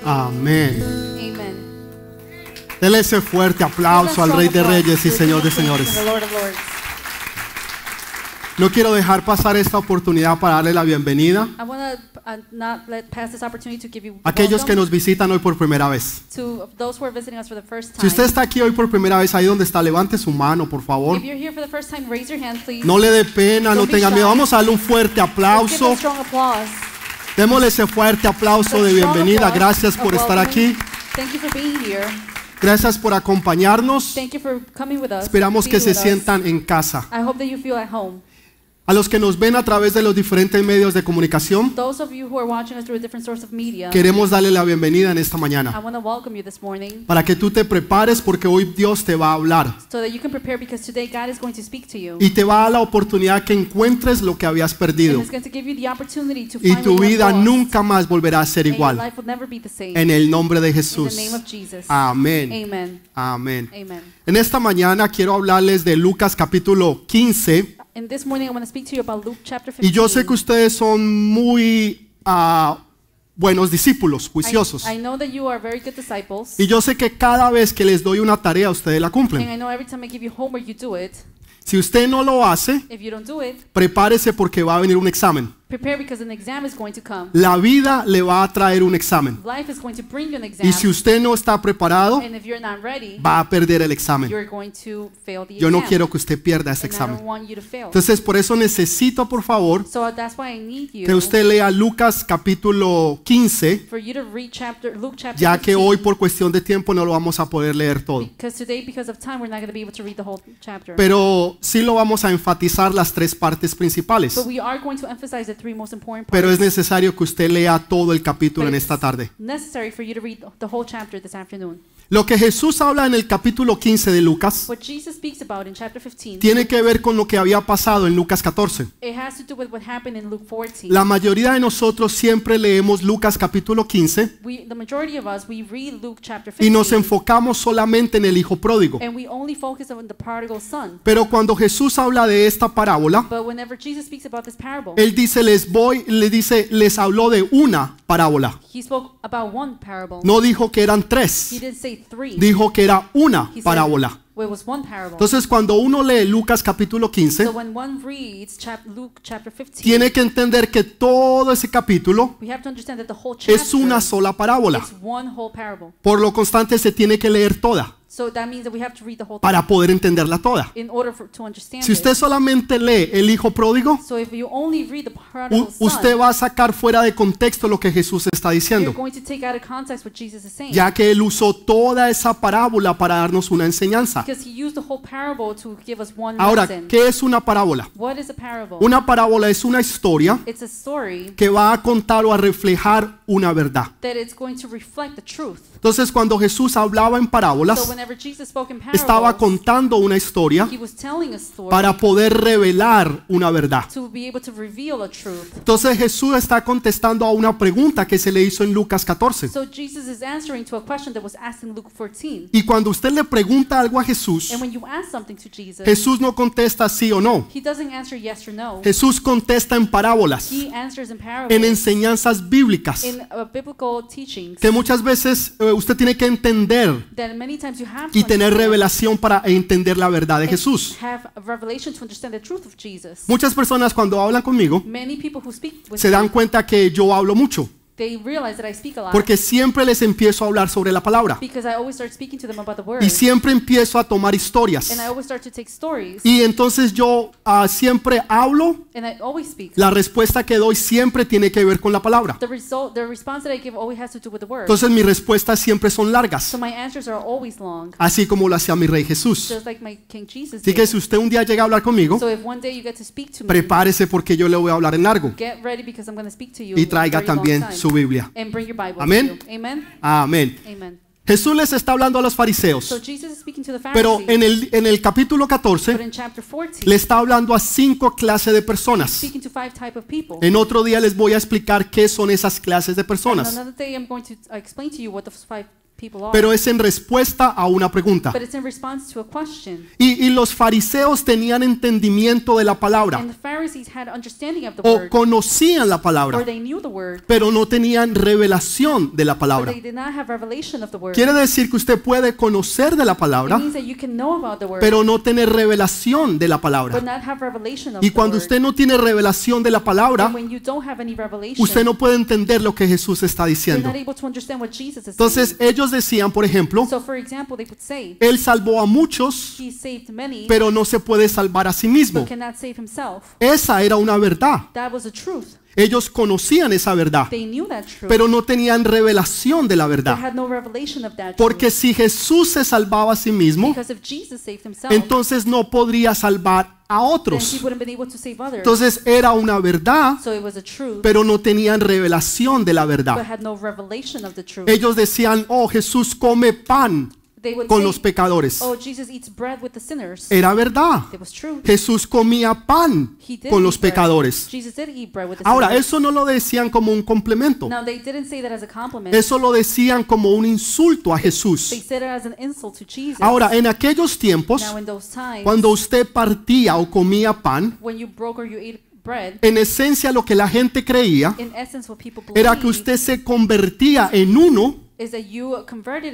Amén. Amen. Dele ese fuerte aplauso al Rey de Reyes y Señor de Señores. No quiero dejar pasar esta oportunidad para darle la bienvenida a aquellos que nos visitan hoy por primera vez. Si usted está aquí hoy por primera vez, ahí donde está, levante su mano, por favor. No le dé pena, no tenga miedo. Vamos a darle un fuerte aplauso. Démosle ese fuerte aplauso de bienvenida. Gracias por estar aquí. Gracias por acompañarnos. Esperamos que se sientan en casa. A los que nos ven a través de los diferentes medios de comunicación, queremos darle la bienvenida en esta mañana, para que tú te prepares, porque hoy Dios te va a hablar y te va a dar la oportunidad que encuentres lo que habías perdido, y tu vida nunca más volverá a ser igual. En el nombre de Jesús. Amén. Amén. En esta mañana quiero hablarles de Lucas capítulo 15. Y yo sé que ustedes son muy buenos discípulos, juiciosos. Y yo sé que cada vez que les doy una tarea, ustedes la cumplen. Si usted no lo hace, prepárese, porque va a venir un examen. La vida le va a traer un examen. Y si usted no está preparado, va a perder el examen. Yo no quiero que usted pierda ese examen. Entonces, por eso necesito, por favor, que usted lea Lucas capítulo 15, ya que hoy por cuestión de tiempo no lo vamos a poder leer todo. Pero sí lo vamos a enfatizar las tres partes principales. Pero es necesario que usted lea todo el capítulo en esta tarde. Lo que Jesús habla en el capítulo 15 de Lucas tiene que ver con lo que había pasado en Lucas 14. La mayoría de nosotros siempre leemos Lucas capítulo 15 y nos enfocamos solamente en el hijo pródigo. Pero cuando Jesús habla de esta parábola, Él dice, les habló de una parábola. No dijo que eran tres. Dijo que era una parábola. Entonces, cuando uno lee Lucas capítulo 15, tiene que entender que todo ese capítulo es una sola parábola. Por lo constante, se tiene que leer toda para poder entenderla toda. Si usted solamente lee el hijo pródigo, usted va a sacar fuera de contexto lo que Jesús está diciendo, ya que Él usó toda esa parábola para darnos una enseñanza. Ahora, ¿qué es una parábola? Una parábola es una historia que va a contar o a reflejar una verdad. Entonces, cuando Jesús hablaba en parábolas, estaba contando una historia para poder revelar una verdad. Entonces, Jesús está contestando a una pregunta que se le hizo en Lucas 14. Y cuando usted le pregunta algo a Jesús, Jesús no contesta sí o no. Jesús contesta en parábolas, en enseñanzas bíblicas, que muchas veces usted tiene que entender y tener revelación para entender la verdad de Jesús. Muchas personas, cuando hablan conmigo, se dan cuenta que yo hablo mucho, porque siempre les empiezo a hablar sobre la palabra y siempre empiezo a tomar historias, y entonces yo siempre hablo. La respuesta que doy siempre tiene que ver con la palabra. Entonces mis respuestas siempre son largas, así como lo hacía mi Rey Jesús. Así que si usted un día llega a hablar conmigo, prepárese, porque yo le voy a hablar en largo, y traiga también su Biblia. Amén. Amén. Jesús les está hablando a los fariseos, pero en el capítulo 14 le está hablando a 5 clases de personas. En otro día les voy a explicar qué son esas clases de personas. pero es en respuesta a una pregunta. Y los fariseos tenían entendimiento de la palabra, o conocían la palabra, pero no tenían revelación de la palabra. Quiere decir que usted puede conocer de la palabra, pero no tener revelación de la palabra. Y cuando usted no tiene revelación de la palabra, usted no puede entender lo que Jesús está diciendo. Entonces ellos decían, por ejemplo, Él salvó a muchos, pero no se puede salvar a sí mismo. Esa era una verdad. Ellos conocían esa verdad, pero no tenían revelación de la verdad. Porque si Jesús se salvaba a sí mismo, entonces no podría salvar a otros. Entonces era una verdad, pero no tenían revelación de la verdad. Ellos decían, oh, Jesús come pan con los pecadores. Era verdad. Jesús comía pan con los pecadores. Ahora, eso no lo decían como un complemento. Eso lo decían como un insulto a Jesús. Ahora, en aquellos tiempos, cuando usted partía o comía pan, en esencia lo que la gente creía era que usted se convertía en uno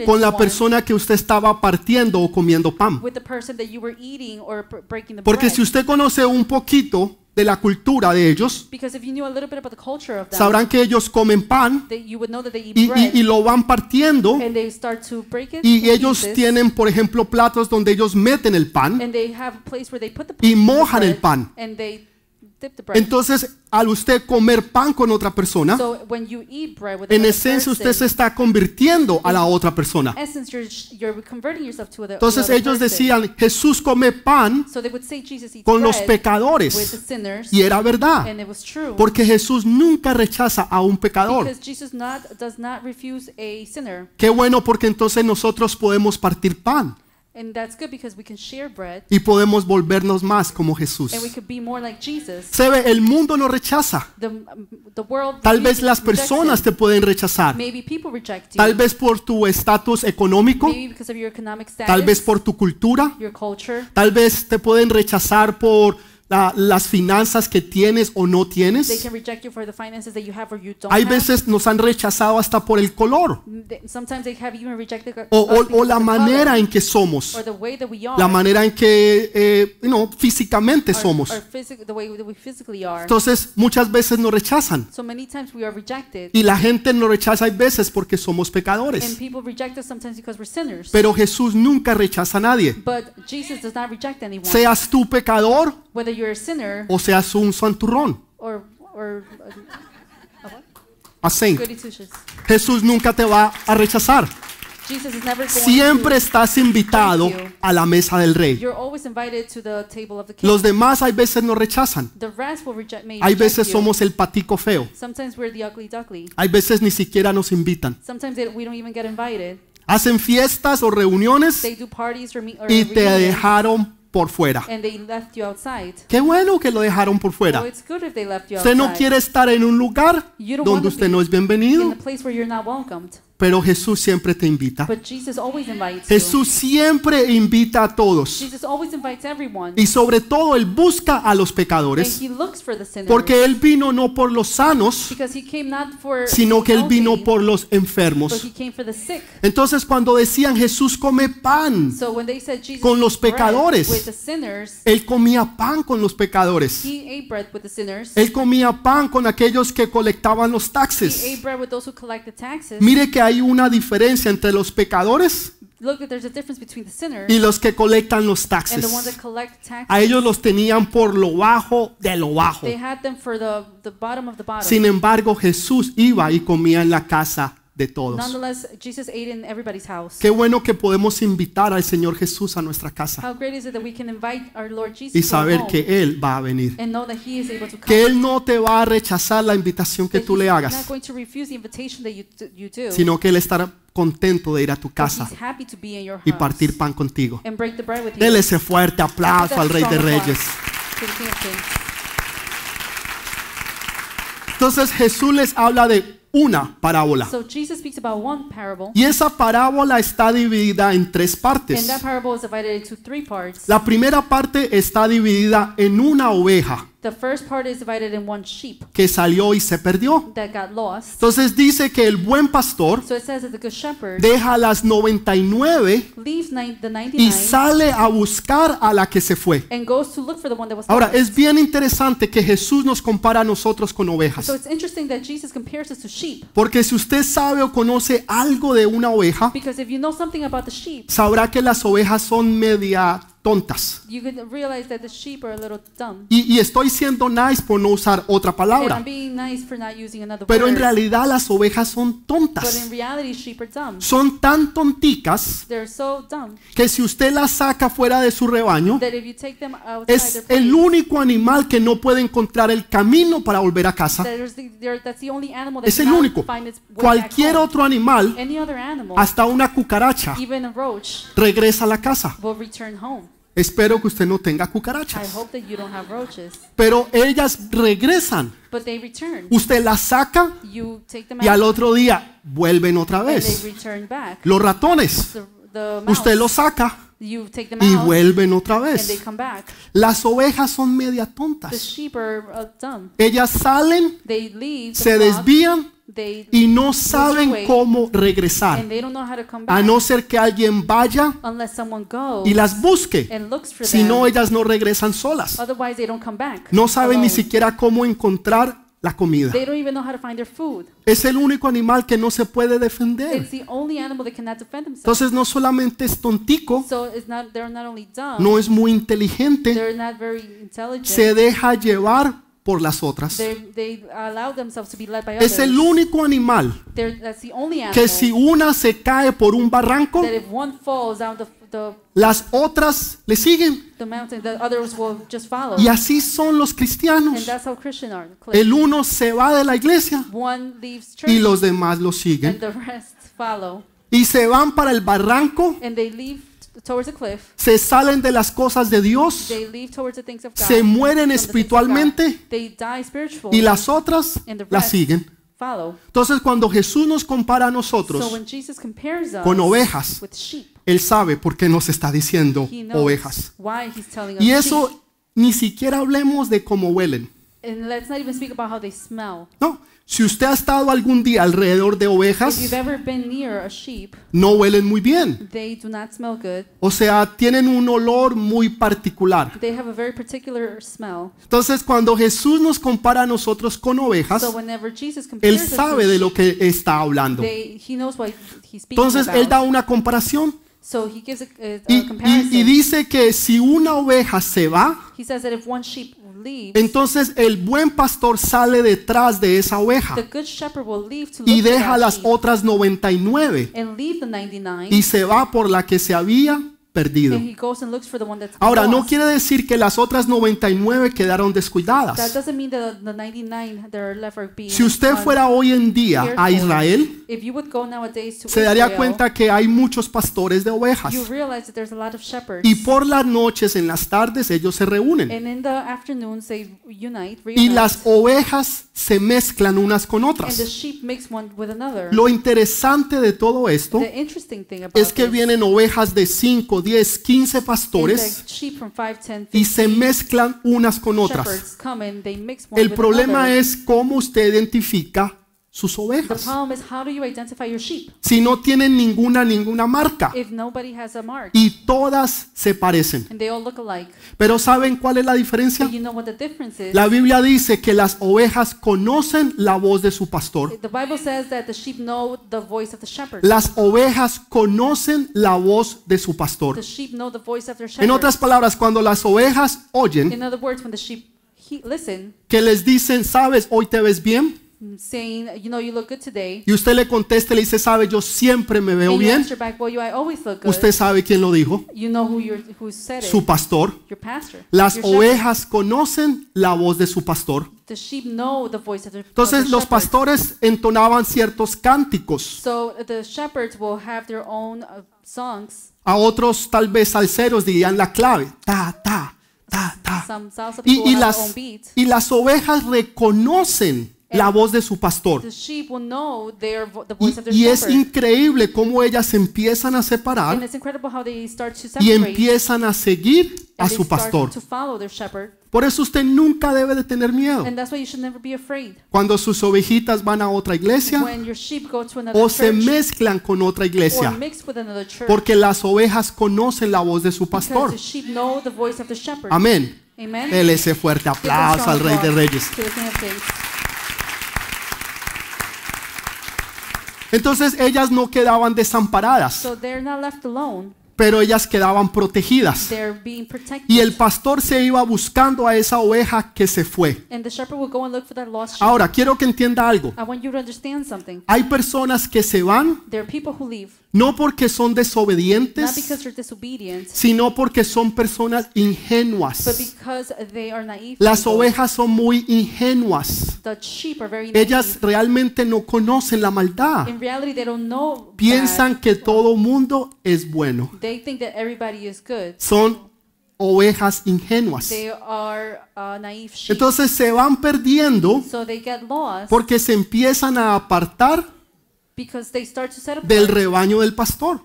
con la persona que usted estaba partiendo o comiendo pan. Porque si usted conoce un poquito de la cultura de ellos, sabrán que ellos comen pan y lo van partiendo, y ellos tienen, por ejemplo, platos donde ellos meten el pan y mojan el pan. Entonces, al usted comer pan con otra persona, en esencia usted se está convirtiendo a la otra persona. Entonces ellos decían, Jesús come pan con los pecadores. Y era verdad, porque Jesús nunca rechaza a un pecador. Qué bueno, porque entonces nosotros podemos partir pan. Y podemos volvernos más como Jesús. Se ve, el mundo no rechaza. Tal vez las personas te pueden rechazar. Tal vez por tu estatus económico. Tal vez por tu cultura. Tal vez te pueden rechazar por las finanzas que tienes o no tienes. Hay veces nos han rechazado hasta por el color o la manera en que somos, la manera en que físicamente somos. Entonces muchas veces nos rechazan, y la gente nos rechaza hay veces porque somos pecadores. Pero Jesús nunca rechaza a nadie. Seas tú pecador o seas un santurrón, a saint, Jesús nunca te va a rechazar. Siempre estás invitado a la mesa del rey. Los demás hay veces nos rechazan. Hay veces somos el patico feo. Hay veces ni siquiera nos invitan. Hacen fiestas o reuniones y te dejaron por fuera. Qué bueno que lo dejaron por fuera. Usted no quiere estar en un lugar donde usted no es bienvenido. Pero Jesús siempre te invita. Jesús siempre invita a todos. Y sobre todo Él busca a los pecadores. Porque Él vino no por los sanos, sino que Él vino por los enfermos. Entonces cuando decían Jesús come pan con los pecadores, Él comía pan con los pecadores. Él comía pan con aquellos que colectaban los taxes. Mire que hay una diferencia entre los pecadores y los que colectan los taxes. A ellos los tenían por lo bajo de lo bajo. Sin embargo, Jesús iba y comía en la casa de todos. Qué bueno que podemos invitar al Señor Jesús a nuestra casa y saber que Él va a venir, que Él no te va a rechazar la invitación que tú le hagas, sino que Él estará contento de ir a tu casa y partir pan contigo. Dele ese fuerte aplauso al Rey de Reyes. Entonces Jesús les habla de una parábola. So Jesus speaks about one parable. Y esa parábola está dividida en 3 partes. And that parable is divided into 3 parts. La primera parte está dividida en una oveja The first part is divided in one sheep que salió y se perdió. that got lost. Entonces dice que el buen pastor So it says that the good shepherd deja las 99 leaves the y 99 sale a buscar a la que se fue. and goes to look for the one that was Ahora, lost. es bien interesante que Jesús nos compara a nosotros con ovejas. So it's interesting that Jesus compares us to sheep, Porque si usted sabe o conoce algo de una oveja, because if you know something about the sheep, sabrá que las ovejas son media tontas. you can realize that the sheep are a little dumb. Y estoy siendo nice por no usar otra And palabra. I'm being nice for not using another Pero en word. realidad las ovejas son But tontas. in reality, sheep are dumb. Son tan tonticas They're so dumb que si usted las saca fuera de su rebaño, that if you take them outside es their place, el único animal que no puede encontrar el camino para volver a casa. that's the only animal that Es el cannot único. find its way back Cualquier home. otro animal, Any other animal, hasta una cucaracha, even a roach, regresa a la casa. will return home. Espero que usted no tenga I cucarachas. hope that you don't have roaches. Pero ellas regresan. But they return. Usted las saca You take them y al out otro día vuelven otra and they vez. return back. Los ratones, The usted mouse, los saca you take them y out vuelven otra and they vez. come back. Las ovejas son media The tontas. sheep are dumb. Ellas salen, They leave the se flock, desvían they y no saben cómo regresar. and they don't know how to come A back no ser que alguien vaya unless someone goes y las busque. and looks for Si them. no, ellas no regresan solas. Otherwise, they don't come back. No saben ni alone. siquiera cómo encontrar la comida. They don't even know how to find their food. Es el único animal que no se puede defender. It's the only animal that cannot defend themselves. Entonces no solamente es tontico, So they're not only dumb, no es muy inteligente, they're not very intelligent. se deja llevar por las otras. They allow themselves to be led by Es others. el único animal That's the only animal que si una se cae por un barranco, that if one falls down las otras le siguen. the mountain, the others will just follow. Y así son los And cristianos. that's how Christians are. El uno se va de la iglesia One leaves church y los demás lo siguen. and the rest follow. Y se van para el barranco, And they leave towards the cliff. se salen de las cosas de Dios, They leave towards the things of God. se mueren from the things of espiritualmente God. They die spiritually. y las otras and the las rest siguen. follow. Entonces cuando Jesús nos compara a So nosotros when Jesus compares us con ovejas, with sheep, Él sabe por qué nos está diciendo he knows ovejas. why he's telling us Y sheep. eso ni siquiera hablemos de cómo huelen. And let's not even speak about how they smell. No, si usted ha estado algún día alrededor de If ovejas, you've ever been near a sheep, no huelen muy bien. they do not smell good. O sea, tienen un olor muy particular. They have a very particular smell. Entonces, cuando Jesús nos compara a nosotros con ovejas, So whenever Jesus Él compares us sabe to de sheep, lo que está hablando. he knows what he's speaking Entonces, Él da about. una comparación So he gives a y comparison. dice que si una oveja se va, He says that if one sheep leaves, entonces el buen pastor sale detrás de esa oveja the good shepherd will leave to y look for deja that las sheep otras 99 and leave the 99, y se va por la que se había perdido. and he goes and looks for the one that's Ahora, no lost. quiere decir que las otras 99 quedaron That descuidadas. doesn't mean that the 99 that are left are being Si usted fuera hoy en día a Israel, if you would go nowadays to se daría Israel, cuenta que hay muchos pastores de ovejas. you realize that there's a lot of shepherds. Y por las noches, en las tardes, ellos se reúnen. And in the afternoons they unite, Y reunite, las ovejas se mezclan unas con and the otras. sheep mix one with another. Lo interesante de todo esto The interesting thing about es que this vienen ovejas de 5, 10, 15 is pastores that sheep from 5, 10, y se 15 mezclan unas con otras. shepherds come and they mix one El with problema another. es cómo usted identifica sus The ovejas. problem is, how do you identify your sheep Si no tienen ninguna marca if nobody has a mark y todas se parecen. and they all look alike? Pero ¿saben cuál es la diferencia? But you know what the difference is? La Biblia dice que las ovejas conocen la voz de su pastor. The Bible says that the sheep know the voice of the shepherd. Las ovejas conocen la voz de su pastor. The sheep know the voice of their En shepherd. otras palabras, cuando las ovejas oyen In other words, when the sheep listen, que les dicen, sabes, hoy te ves bien, saying, you know, you look good today, y usted le contesta y le dice, sabe, yo siempre me veo and you bien, answer back, well, I always look good. usted sabe quién lo dijo, You know who said it. su pastor. Your pastor. Las Your shepherd. ovejas conocen la voz de su pastor. The sheep know the voice of their Entonces los shepherd. pastores entonaban ciertos cánticos, So the shepherds will have their own songs. a otros tal vez salseros dirían la clave, ta, ta, ta, ta. Some salsa people Y will have their own las, beat. y las ovejas reconocen la voz de su pastor. Y es increíble cómo ellas se empiezan a separar y empiezan a seguir a su pastor. Por eso usted nunca debe de tener miedo. Cuando sus ovejitas van a otra iglesia o se mezclan con otra iglesia, porque las ovejas conocen la voz de su pastor. Amén. Dele ese fuerte aplauso al Rey de Reyes. Entonces ellas no quedaban desamparadas, pero ellas quedaban protegidas. Y el pastor se iba buscando a esa oveja que se fue. Ahora, quiero que entienda algo. Hay personas que se van no porque son desobedientes, sino porque son personas ingenuas. Las ovejas son muy ingenuas. Ellas realmente no conocen la maldad. Piensan que todo mundo es bueno. Son ovejas ingenuas. Entonces se van perdiendo porque se empiezan a apartar del rebaño del pastor.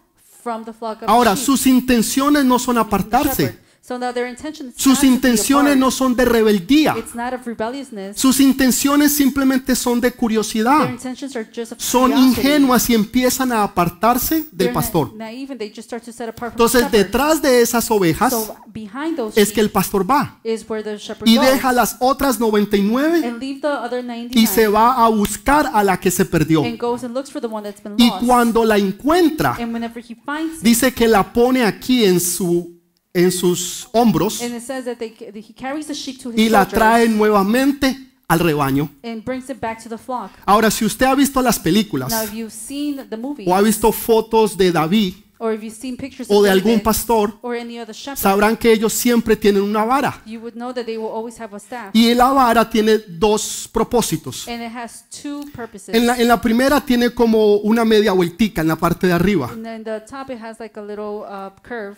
Ahora, sus intenciones no son apartarse. Sus intenciones no son de rebeldía. Sus intenciones simplemente son de curiosidad. Son ingenuas y empiezan a apartarse del pastor. Entonces, detrás de esas ovejas es que el pastor va y deja las otras 99 y se va a buscar a la que se perdió. Y cuando la encuentra, dice que la pone aquí en sus hombros y la trae nuevamente al rebaño. Ahora, si usted ha visto las películas o ha visto fotos de David o de algún pastor, sabrán que ellos siempre tienen una vara. Y la vara tiene dos propósitos. En la primera tiene como una media vueltica en la parte de arriba.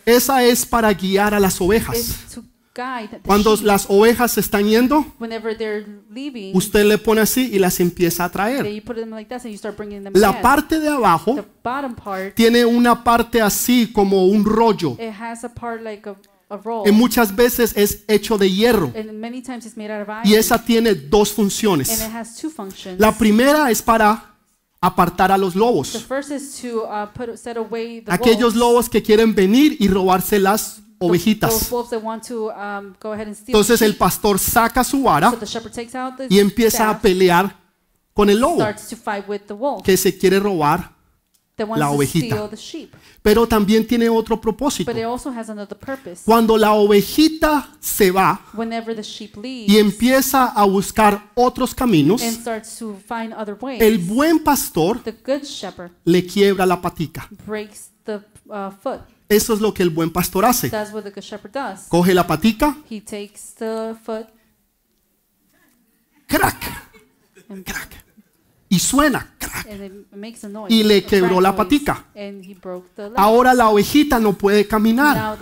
Esa es para guiar a las ovejas. Cuando las ovejas se están yendo, usted le pone así y las empieza a traer. La parte de abajo tiene una parte así como un rollo. Y muchas veces es hecho de hierro. Y esa tiene dos funciones. La primera es para apartar a los lobos. Aquellos lobos que quieren venir y robarse las ovejitas. Entonces el pastor saca su vara y empieza a pelear con el lobo que se quiere robar la ovejita. Pero también tiene otro propósito. Cuando la ovejita se va y empieza a buscar otros caminos, el buen pastor le quiebra la patica. Eso es lo que el buen pastor hace. Coge la patica, crack, crack, y suena, crack, y le quebró la patica. Ahora la ovejita no puede caminar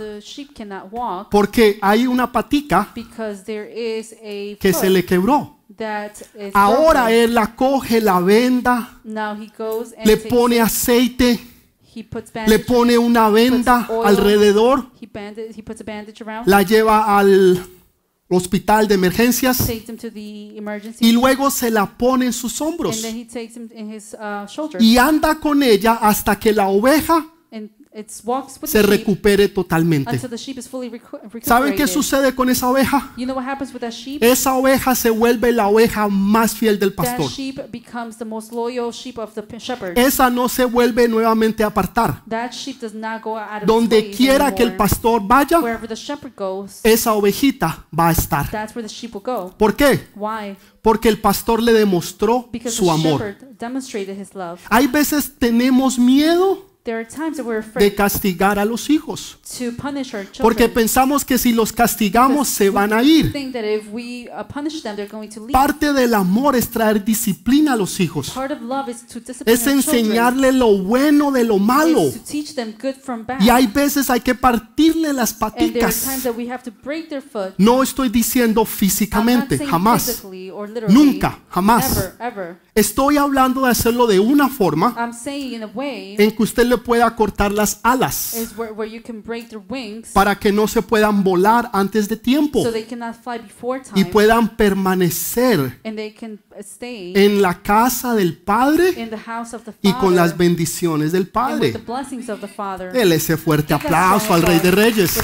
porque hay una patica que se le quebró. Ahora él la coge, la venda, le pone aceite, le pone una venda alrededor, la lleva al hospital de emergencias y luego se la pone en sus hombros y anda con ella hasta que la oveja se recupere totalmente. ¿Saben qué sucede con esa oveja? Esa oveja se vuelve la oveja más fiel del pastor. Esa no se vuelve nuevamente a apartar. Donde quiera que el pastor vaya, esa ovejita va a estar. ¿Por qué? Porque el pastor le demostró su amor. Hay veces tenemos miedo de castigar a los hijos, porque pensamos que si los castigamos se van a ir. Parte del amor es traer disciplina a los hijos, es enseñarle lo bueno de lo malo, y hay veces hay que partirle las paticas. No estoy diciendo físicamente, jamás, nunca, jamás. Estoy hablando de hacerlo de una forma en que usted le pueda cortar las alas para que no se puedan volar antes de tiempo y puedan permanecer en la casa del Padre y con las bendiciones del Padre. Dele ese fuerte aplauso al Rey de Reyes.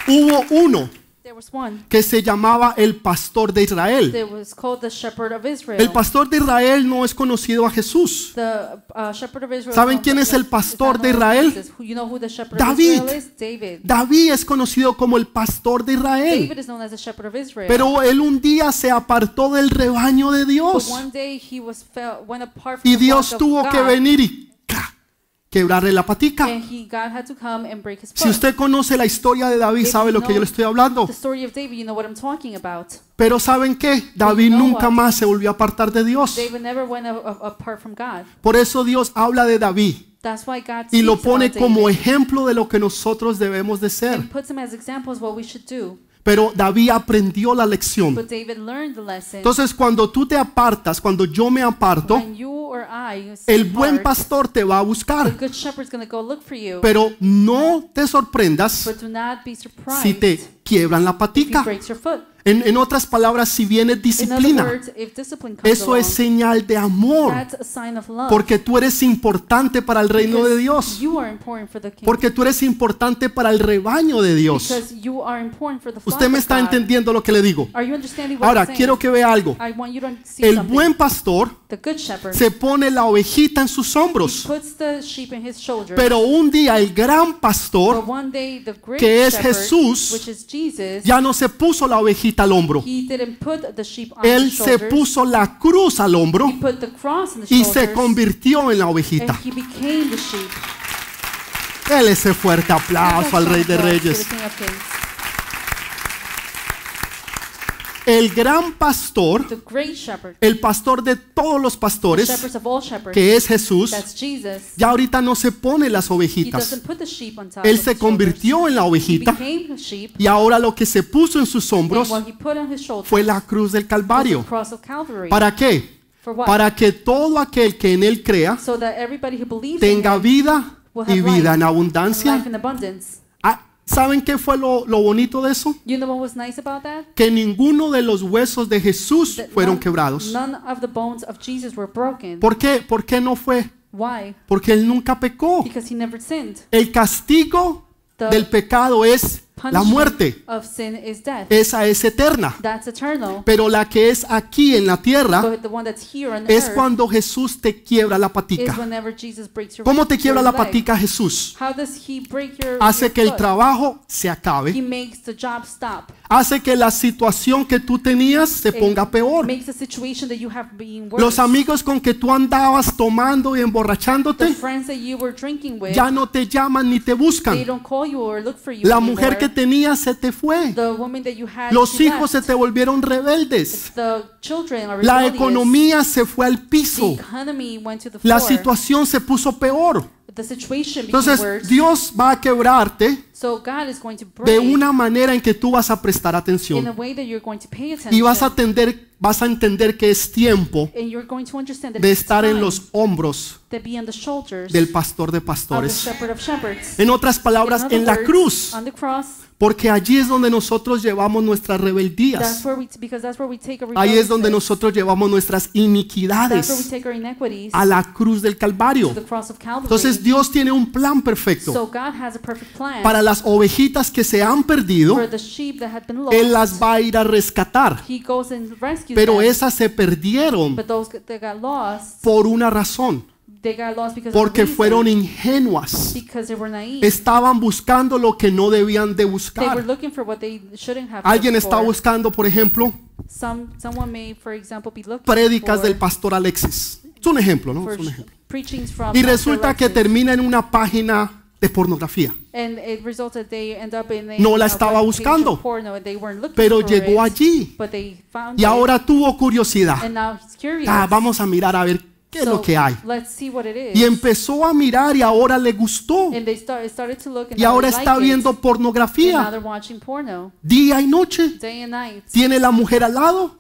Hubo uno que se llamaba el pastor de Israel. El pastor de Israel no es conocido a Jesús. ¿Saben quién es el pastor de Israel? David. David es conocido como el pastor de Israel. Pero él un día se apartó del rebaño de Dios. Y Dios tuvo que venir y quebrarle la patica. Si usted conoce la historia de David, sabe lo que yo le estoy hablando. Pero ¿saben qué? David nunca más se volvió a apartar de Dios. Por eso Dios habla de David y lo pone como ejemplo de lo que nosotros debemos de ser. Pero David aprendió la lección. Entonces, cuando tú te apartas, cuando yo me aparto, el buen pastor te va a buscar. Pero no te sorprendas si te quiebran la patica. En otras palabras, si viene disciplina, eso es señal de amor, porque tú eres importante para el reino de Dios, porque tú eres importante para el rebaño de Dios. Usted me está entendiendo lo que le digo. Ahora, quiero que vea algo. El buen pastor se pone la ovejita en sus hombros, pero un día el gran pastor, que es Jesús, ya no se puso la ovejita al hombro. Él se puso la cruz al hombro y se convirtió en la ovejita. Dele ese fuerte aplauso al Rey de Reyes. El gran pastor, el pastor de todos los pastores, que es Jesús, ya ahorita no se pone las ovejitas. Él se convirtió en la ovejita y ahora lo que se puso en sus hombros fue la cruz del Calvario. ¿Para qué? Para que todo aquel que en Él crea tenga vida y vida en abundancia. ¿Saben qué fue lo bonito de eso? Que ninguno de los huesos de Jesús fueron quebrados. ¿Por qué? ¿Por qué no fue? Porque Él nunca pecó. El castigo del pecado es la muerte. Esa es eterna. Pero la que es aquí en la tierra es cuando Jesús te quiebra la patica. ¿Cómo te quiebra la patica Jesús? Hace que el trabajo se acabe. Hace que la situación que tú tenías se ponga peor. Los amigos con que tú andabas tomando y emborrachándote ya no te llaman ni te buscan. La mujer que tenías se te fue. Los hijos se te volvieron rebeldes. La economía se fue al piso. La situación se puso peor. Entonces Dios va a quebrarte de una manera en que tú vas a prestar atención y vas a entender que es tiempo de estar en los hombros del pastor de pastores. En otras palabras, en la cruz. Porque allí es donde nosotros llevamos nuestras rebeldías. Ahí es donde nosotros llevamos nuestras iniquidades a la cruz del Calvario. Entonces Dios tiene un plan perfecto para las ovejitas que se han perdido. Él las va a ir a rescatar. Pero esas se perdieron por una razón. porque fueron ingenuas. Estaban buscando lo que no debían de buscar. Alguien está buscando, por ejemplo, prédicas del pastor Alexis. Es un ejemplo, ¿no? Es un ejemplo. Y resulta que termina en una página de pornografía. No la estaba buscando, pero llegó allí y ahora tuvo curiosidad. Vamos a mirar a ver qué es lo que hay. Y empezó a mirar y ahora le gustó. Y ahora está viendo pornografía día y noche. Tiene la mujer al lado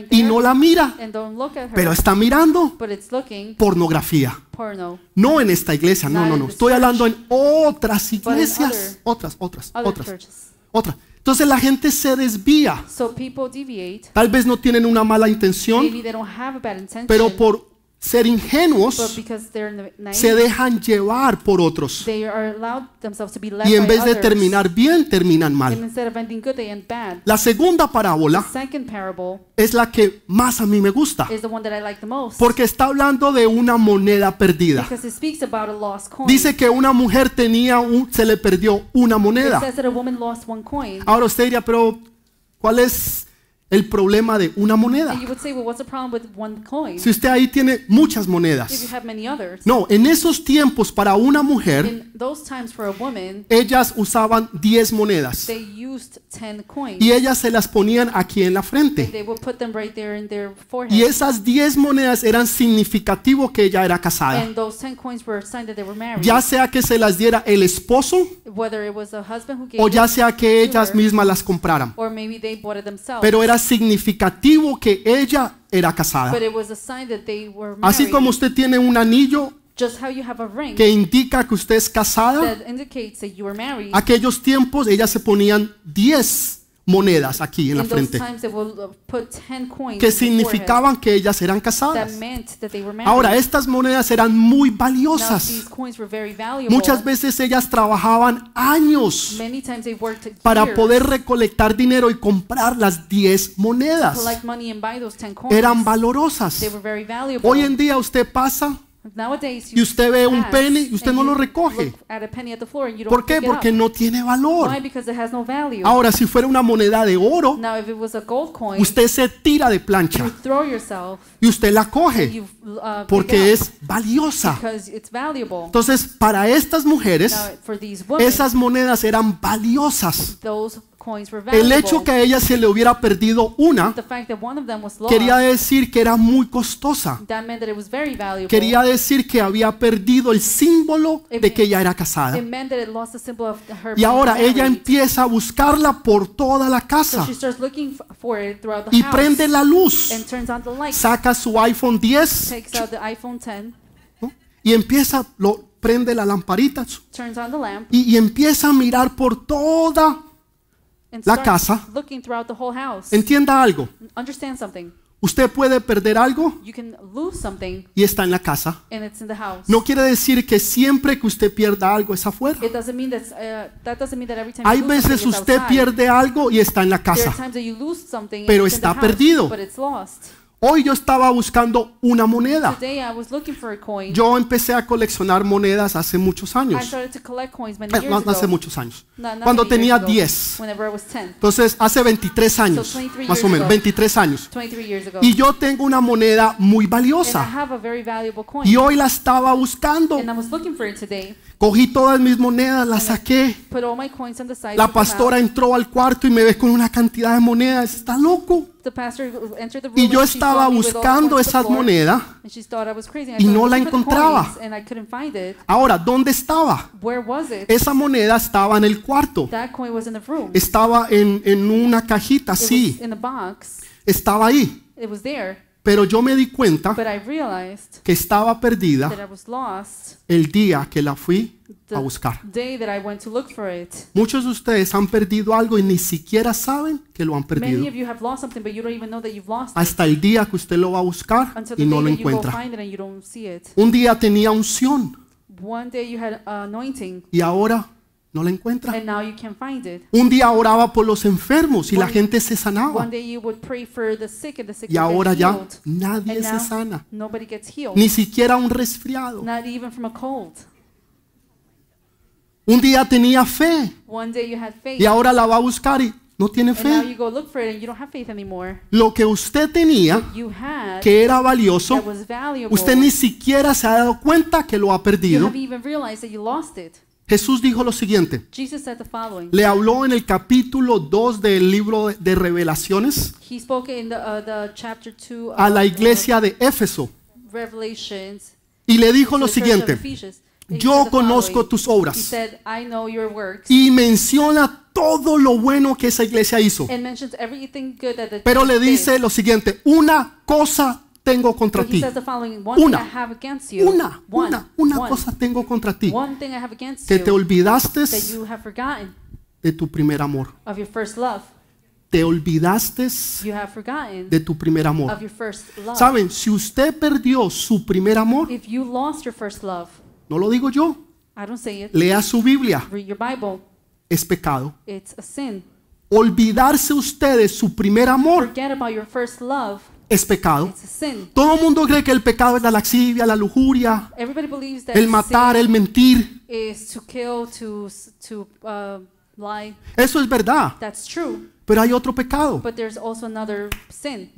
y no la mira, pero está mirando pornografía. No en esta iglesia, no. Estoy hablando en otras iglesias. Otras. Entonces la gente se desvía. Tal vez no tienen una mala intención, pero por ser ingenuos se dejan llevar por otros. Y en vez de terminar bien, terminan mal. La segunda parábola es la que más a mí me gusta, porque está hablando de una moneda perdida. Dice que una mujer se le perdió una moneda. Ahora usted diría, pero ¿cuál es el problema de una moneda? Si usted ahí tiene muchas monedas. No, en esos tiempos para una mujer, ellas usaban 10 monedas y ellas se las ponían aquí en la frente. Y esas 10 monedas eran significativo que ella era casada. Ya sea que se las diera el esposo o ya sea que ellas mismas las compraran. Pero era significativo que ella era casada. Así como usted tiene un anillo que indica que usted es casada, aquellos tiempos ellas se ponían 10 monedas aquí en la frente que significaban que ellas eran casadas. Ahora, estas monedas eran muy valiosas. Muchas veces ellas trabajaban años para poder recolectar dinero y comprar las 10 monedas. Eran valorosas. Hoy en día usted pasa y usted ve un penny y usted no lo recoge. ¿Por qué? Porque no tiene valor. Ahora, si fuera una moneda de oro, usted se tira de plancha y usted la coge porque es valiosa. Entonces, para estas mujeres, esas monedas eran valiosas. El hecho que a ella se le hubiera perdido una quería decir que era muy costosa. Quería decir que había perdido el símbolo de que ella era casada. Y ahora ella empieza a buscarla por toda la casa y prende la luz. Saca su iPhone 10 y empieza, prende la lamparita y empieza a mirar por toda la casa. Entienda algo. Usted puede perder algo y está en la casa. No quiere decir que siempre que usted pierda algo es afuera. Hay veces usted pierde algo y está en la casa, pero está perdido. Hoy yo estaba buscando una moneda. Yo empecé a coleccionar monedas hace muchos años. No hace muchos años. Cuando tenía 10. Entonces, hace 23 años, más o menos, 23 años. Y yo tengo una moneda muy valiosa. Y hoy la estaba buscando. Cogí todas mis monedas, las saqué. La pastora entró al cuarto y me ve con una cantidad de monedas. Está loco. Y yo estaba buscando esas monedas y no la encontraba. Ahora, ¿dónde estaba? Esa moneda estaba en el cuarto. Estaba en una cajita así. Estaba ahí. Pero yo me di cuenta que estaba perdida el día que la fui a buscar. Muchos de ustedes han perdido algo y ni siquiera saben que lo han perdido. Hasta el día que usted lo va a buscar y no lo encuentra. Un día tenía unción y ahora no la encuentra. And now you can't find it. Un día oraba por los enfermos y la gente se sanaba. One day you would pray for the sick and the sick Y ahora get ya healed. nadie And se now sana. nobody gets healed. Ni siquiera un resfriado. Not even from a cold. Un día tenía fe One day you had faith. y ahora la va a buscar y no tiene And now fe. you go look for it and you don't have faith anymore. Lo que usted tenía, You had que era valioso, that was valuable. usted ni siquiera se ha dado cuenta que lo ha You perdido. haven't even realized that you lost it. Jesús dijo lo siguiente. Jesus said the following. Le habló en el capítulo 2 del libro de Revelaciones He spoke in the chapter 2 a la of iglesia de Éfeso Revelations. y le dijo to lo the church of siguiente. Ephesians. And he Yo said the conozco following. tus He obras. said, I know your works. Y menciona todo lo bueno que esa iglesia hizo. And mentions everything good that the Pero le church did. dice lo siguiente, una cosa tengo contra But he ti. says the following, one Una. thing I have against you. Una cosa tengo contra ti. One thing I have against Que you. te olvidaste That you have forgotten de tu primer amor. of your first love. Te olvidaste You have forgotten de tu primer amor. of your first love. Saben, si usted perdió su primer amor, If you lost your first love, no lo digo yo, I don't say it. lea su Biblia, Read your Bible. es pecado. It's a sin. Olvidarse usted de su primer amor Forget about your first love. es pecado. It's a sin. Todo el mundo cree que el pecado es la laxivia, la lujuria, Everybody believes that el matar, el mentir. sin is to kill, to lie. Eso es verdad, That's true. pero hay otro pecado. But there's also another sin.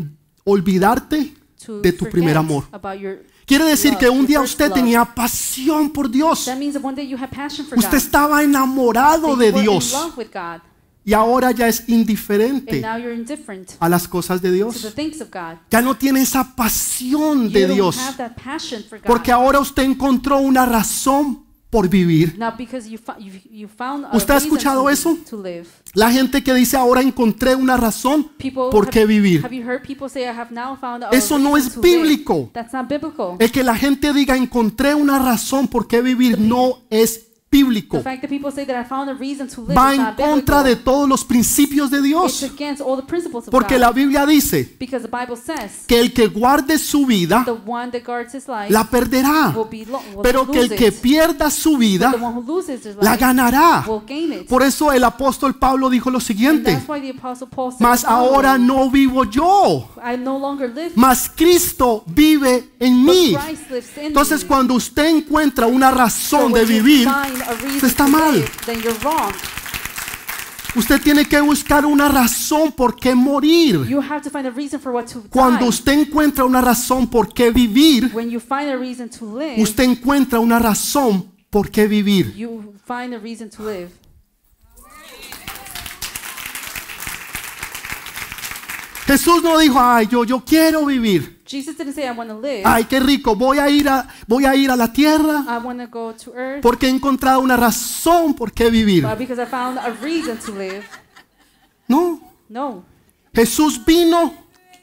Olvidarte To de tu primer forget amor. about your Quiere decir love, que un your día first usted love. tenía pasión por Dios. That means that one day you had passion for Usted God. estaba enamorado That de you were in Dios love with God. y ahora ya es And indiferente now you're indifferent a las cosas de to the Dios. things of God. Ya no tiene esa pasión You de don't Dios have that passion for God. porque ahora usted encontró una razón por vivir. Now because you found a ¿Usted ha reason escuchado eso? to live. La gente que dice ahora encontré una razón People por qué vivir. Have you heard people say I have now found a Eso no reason es to live"? bíblico. That's not biblical. El que la gente diga encontré una razón por qué vivir no es bíblico. The fact that people say that I found a reason to live Va is en not contra de biblical. todos los principios de It's Dios. against all the principles of Porque God. la Biblia dice Because the Bible says que el que guarde su vida the one that guards his life la perderá, will pero que el lose que it. pierda su The vida one who loses his la life ganará. will gain it. Por eso el apóstol Pablo dijo lo And siguiente, that's why the Apostle Paul said, mas ahora no vivo yo, I no longer live, mas Cristo vive en but mí. Christ lives in Entonces me. cuando usted encuentra una So razón de when you vivir, find a reason usted está to mal. live, then you're wrong. Usted tiene que buscar una razón por qué morir. You have to find a reason for what to Cuando die. usted encuentra una razón por qué vivir, When you find a reason to live, usted encuentra una razón por qué vivir. you find a reason to live. Jesús no dijo, ay, yo quiero vivir. Jesus didn't say I want to live. Ay, qué rico, voy a ir a la tierra I want to go to earth, porque he encontrado una razón por qué vivir. but because I found a reason to live. No, No. Jesús vino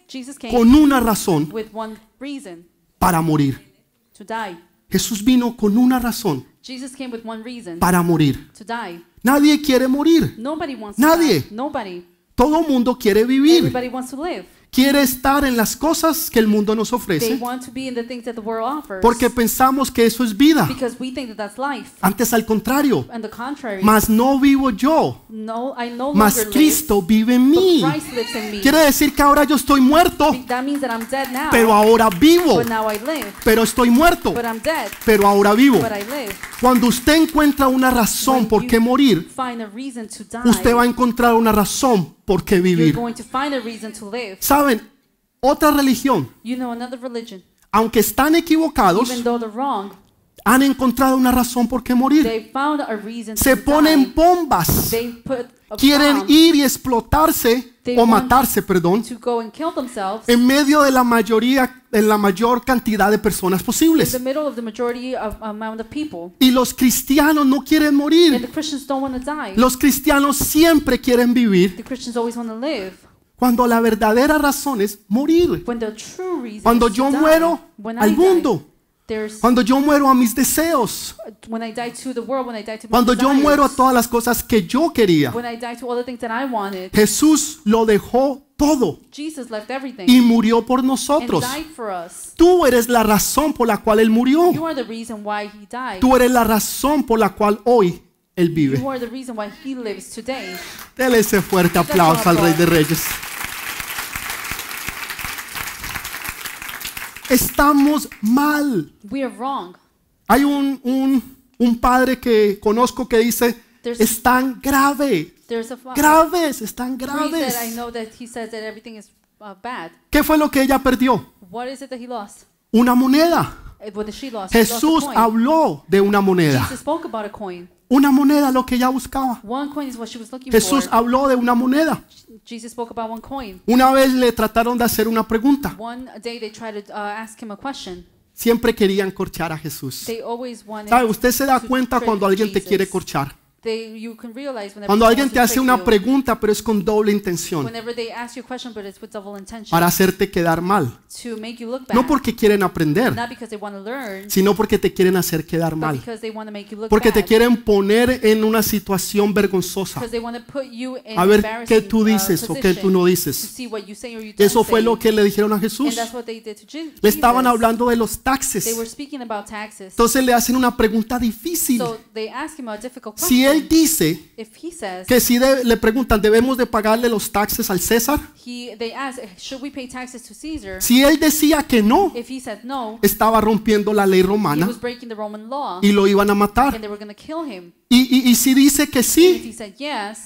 Jesus came con una razón with one reason, para morir. to die. Jesús vino con una razón Jesus came with one reason, para morir. to die. Nadie quiere morir. Nobody wants to Nadie. die. Nobody. Todo mundo quiere vivir. Everybody wants to live. Quiere estar en las cosas que el mundo nos They ofrece want to be in the things that the world offers porque pensamos que eso es vida. because we think that that's life. Antes al contrario, And the contrary, mas no vivo yo, no, I no mas longer live, Cristo vive en but mí. Christ lives in me. Quiere decir que ahora yo estoy muerto, That means that I'm dead now, pero ahora vivo. but now I live. Pero estoy muerto, But I'm dead, pero ahora vivo. but I live. Cuando usted encuentra una razón When por you qué morir, find a reason to die, usted va a encontrar una razón por qué you're vivir. going to find a reason to live. ¿Saben? Otra religión, You know, another religion, aunque están equivocados, even though they're wrong, han encontrado una razón por qué morir. they found a reason Se to ponen die. bombas, They put a quieren bomb ir y explotarse They o want matarse, perdón, to go and kill themselves en medio de la mayor cantidad de personas in posibles. the middle of the majority of amount of people. Y los cristianos no quieren And morir. the Christians don't want to die. Los cristianos siempre quieren vivir The Christians always want to live. cuando la verdadera razón es morir. When the true reason Cuando is to yo die. muero When I al die, mundo, there's cuando yo muero a mis deseos, when I die to the world, when I die to my cuando yo desires, muero a todas las cosas que yo quería. when I die to all the things that I wanted. Jesús lo dejó todo Jesus left everything y murió por and nosotros. died for us. Tú eres la razón por la cual Él murió. You are the reason why he died. Tú eres la razón por la cual hoy Él vive. You are the reason why he lives today. Dele ese fuerte aplauso al Rey de Reyes. Estamos mal. We are wrong. Hay un padre que conozco que dice, están graves, están graves. ¿Qué fue lo que ella perdió? Una moneda. Jesús habló de una moneda. Una moneda, lo que ella buscaba. Jesús habló de una moneda. Una vez le trataron de hacer una pregunta. Siempre querían corchar a Jesús. ¿Sabe? Usted se da cuenta cuando alguien te quiere corchar. Cuando alguien te hace una pregunta, pero es con doble intención, para hacerte quedar mal. No porque quieren aprender, sino porque te quieren hacer quedar mal. Porque te quieren poner en una situación vergonzosa. A ver qué tú dices o qué tú no dices. Eso fue lo que le dijeron a Jesús. Le estaban hablando de los taxes. Entonces le hacen una pregunta difícil. Si él dice que si le preguntan, ¿debemos de pagarle los taxes al César? Si él decía que no, estaba rompiendo la ley romana y lo iban a matar. Y si dice que sí,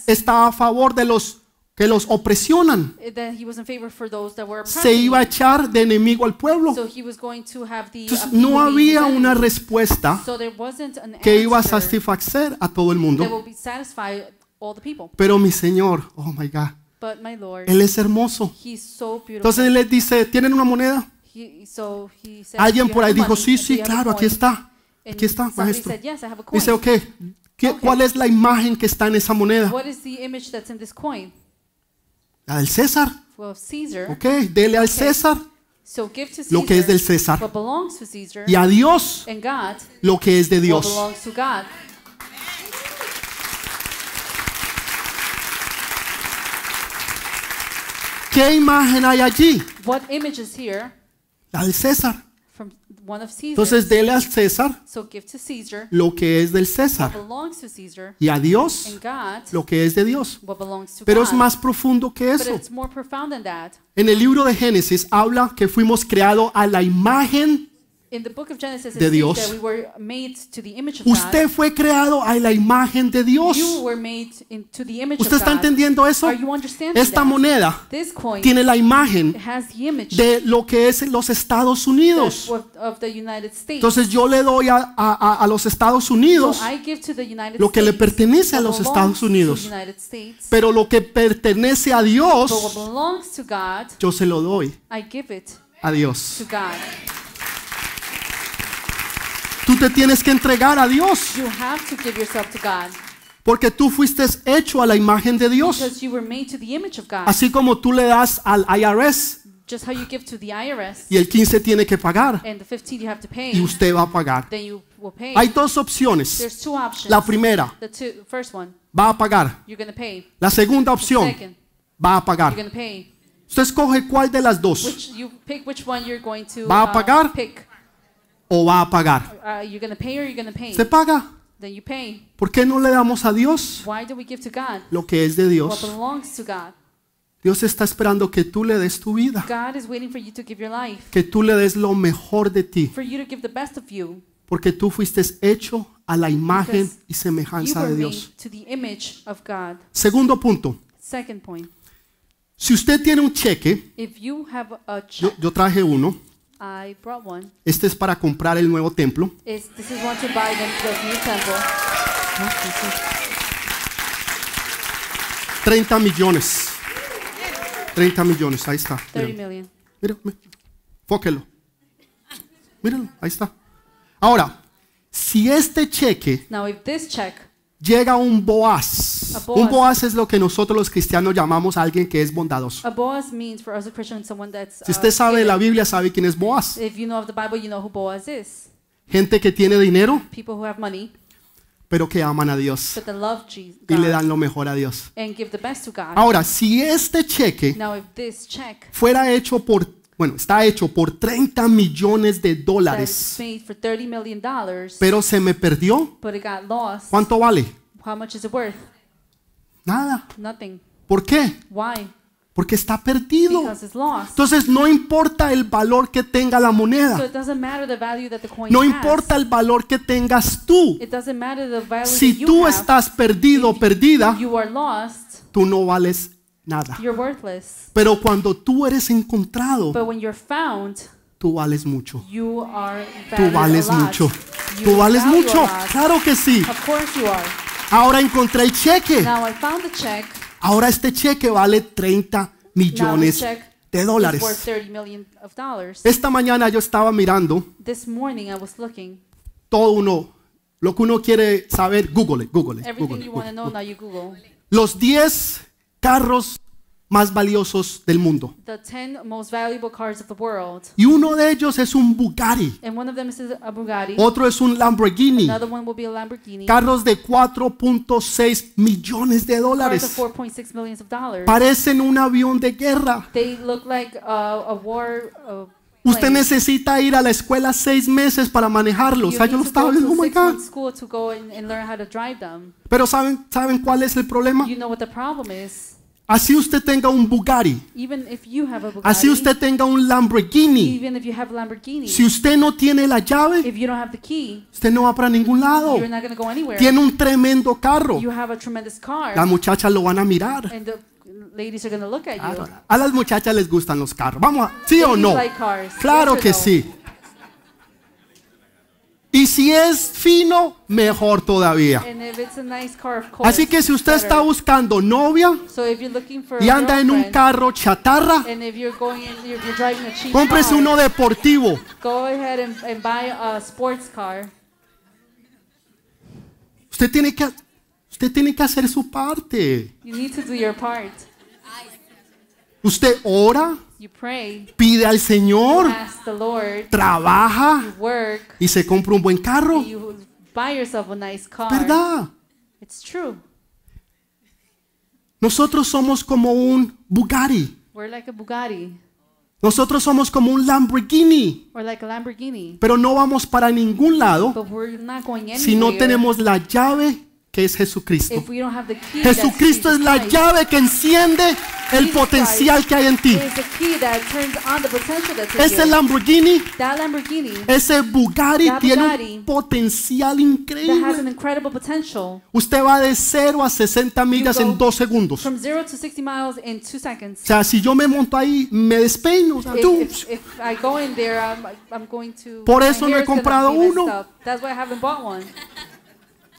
está a favor de los que los opresionan. Se iba a echar de enemigo al pueblo. Entonces, no había una respuesta que iba a satisfacer a todo el mundo. Pero mi Señor, oh my God, Él es hermoso. Entonces Él les dice, ¿tienen una moneda? Alguien por ahí dijo, sí, sí, claro, aquí está. Aquí está, maestro. Dice, ok, ¿cuál es la imagen que está en esa moneda? La del César. Ok, dele al César lo que es del César. Y a Dios lo que es de Dios. ¿Qué imagen hay allí? La del César. Entonces dele al César lo que es del César y a Dios lo que es de Dios. Pero es más profundo que eso. En el libro de Génesis habla que fuimos creados a la imagen de Dios. Usted fue creado a la imagen de Dios. ¿Usted está entendiendo eso? Esta moneda tiene la imagen de lo que es los Estados Unidos. Entonces yo le doy a los Estados Unidos lo que le pertenece a los Estados Unidos. Pero lo que pertenece a Dios, yo se lo doy a Dios. Tú te tienes que entregar a Dios. Porque tú fuiste hecho a la imagen de Dios. Así como tú le das al IRS. Y el 15 tiene que pagar. Y usted va a pagar. Hay dos opciones. La primera, va a pagar. La segunda opción, va a pagar. Usted escoge cuál de las dos. ¿Va a pagar o va a pagar? ¿Usted paga? ¿Por qué no le damos a Dios lo que es de Dios? Dios está esperando que tú le des tu vida, que tú le des lo mejor de ti, porque tú fuiste hecho a la imagen y semejanza de Dios. Segundo punto. Si usted tiene un cheque, yo traje uno. Este es para comprar el nuevo templo. 30 millones. 30 millones, ahí está. Mira, fóquelo. Míralo, ahí está. Ahora, si este cheque llega a un Boaz. Un Boaz es lo que nosotros los cristianos llamamos a alguien que es bondadoso. Si usted sabe la Biblia, sabe quién es Boaz. Gente que tiene dinero, pero que aman a Dios y le dan lo mejor a Dios. Ahora, si este cheque fuera hecho por, está hecho por 30 millones de dólares, pero se me perdió, ¿cuánto vale? How much is it worth? Nada. Nothing. ¿Por qué? Why? Porque está perdido. Because it's lost. Entonces no importa el valor que tenga la moneda. So it doesn't matter the value that the coin No has. importa el valor que tengas tú. It doesn't matter the value Si that you tú have. estás perdido o perdida, You are lost. tú no vales nada. You're worthless. Pero cuando tú eres encontrado, But when you're found, tú vales mucho. you are Tú valued vales a lot. mucho. You Tú vales value mucho. a lot. Claro que sí. Of course you are. Ahora encontré el cheque. Now I found the check. Ahora este cheque vale 30 Now millones this check de is dólares. worth $30 million. Esta mañana yo estaba mirando This morning I was looking. todo lo que uno quiere saber, Google. Everything you want to know, now you Google. Los 10 carros más valiosos del mundo. The 10 most valuable cars of the world. Y uno de ellos es un Bugatti. And one of them is a Bugatti. Otro es un Lamborghini. Another one will be a Lamborghini. Carros de 4.6 millones de Cars of dólares. $4.6 million. Parecen un avión de guerra. They look like a war Usted plane. necesita ir a la escuela 6 meses para manejarlos. You O sea, yo need lo to estaba go viendo, to oh my 6 God. month school to go and learn how to drive them. Pero ¿saben cuál es el problema? You know what the problem is? Así usted tenga un Bugatti, Even if you have a Bugatti, así usted tenga un Lamborghini, even if you have a Lamborghini, si usted no tiene la llave, if you don't have the key, usted no va para ningún lado. you're not going to go anywhere. Tiene un tremendo carro. You have a tremendous car, Las muchachas lo van a mirar. and the ladies are going to look at you. A las muchachas les gustan los carros. Vamos, ¿sí o Ladies no? like cars. Claro Yes or que no? sí. Y si es fino, mejor todavía. And if it's a nice car, of course, Así que si usted better. está buscando novia So if you're looking for y a anda en un girlfriend, carro chatarra, and if you're going in, you're driving a cheap cómprese car, uno deportivo. go ahead and buy a sports car. Usted tiene que hacer su parte. You need to do your part. Usted ora, You pray, pide al Señor, ask the Lord, trabaja work, y se compra un buen carro. you buy yourself a nice car. ¿Verdad? It's true. Nosotros somos como un Bugatti. We're like a Bugatti Nosotros somos como un Lamborghini. or like a Lamborghini, Pero no vamos para ningún lado but we're not going anywhere si no tenemos la llave que es Jesucristo. if we don't have the key. that's Jesucristo Jesus es la Christ. llave que enciende el Jesus potencial que hay en ti. It is the key that turns on the potential that's in Ese you. Lamborghini, That Lamborghini ese Bugatti That tiene Bugatti un potencial that has an increíble. incredible potential. Usted va de 0 a 60 millas You go en 2 segundos. From 0 to 60 miles in 2 seconds. O sea, si yo me monto ahí, me despeino. O sea, If I go in there, I'm going to. Por my eso no he hair's gonna comprado be messed uno. up. That's why I haven't bought one.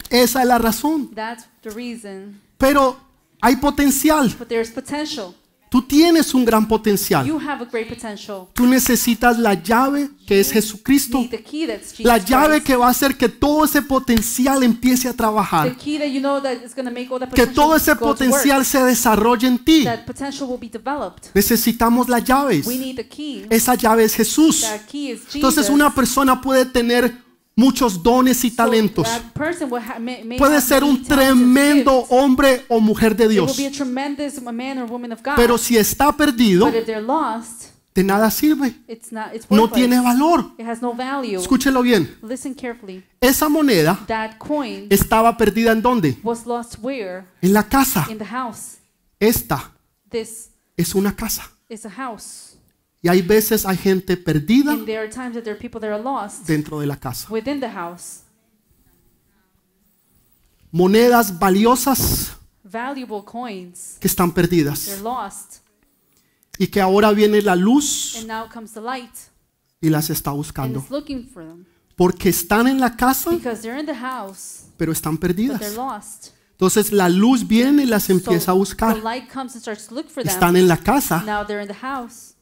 Esa es la razón. That's the reason. Pero hay potencial. But there's potential. Tú tienes un gran potencial. You have a great potential. Tú necesitas la llave que es Jesucristo. Need the key that's Jesus La llave Christ. que va a hacer que todo ese potencial empiece a The trabajar. key that you know that is going to make all that Que potential todo ese go to work. potencial se desarrolle en ti. That potential will be developed. Necesitamos las llaves. We need the key. Esa llave es Jesús. That key is Jesus. Entonces una persona puede tener muchos dones y talentos. That person may Puede have ser many un talents and tremendo gifts. hombre o mujer de It will Dios. be a tremendous man or woman of God. Pero si está perdido, But if they're lost, de nada sirve. it's worthless. No tiene valor. It has no value. Escúchelo bien. Listen carefully. Esa moneda That coin estaba perdida ¿en dónde? was lost where? En la casa. In the house. Esta This es una casa. is a house. Y hay veces hay gente perdida And there are times that there are people that are lost dentro de la casa. within the house. Monedas valiosas Valuable coins. que están perdidas. They're lost. Y que ahora viene la luz And now comes the light. y las está And buscando. it's looking for them. Porque están en la casa, Because they're in the house, pero están but they're perdidas. lost. Entonces la luz viene y las empieza a The buscar. light comes and starts to look for them. Están en la casa, Now they're in the house,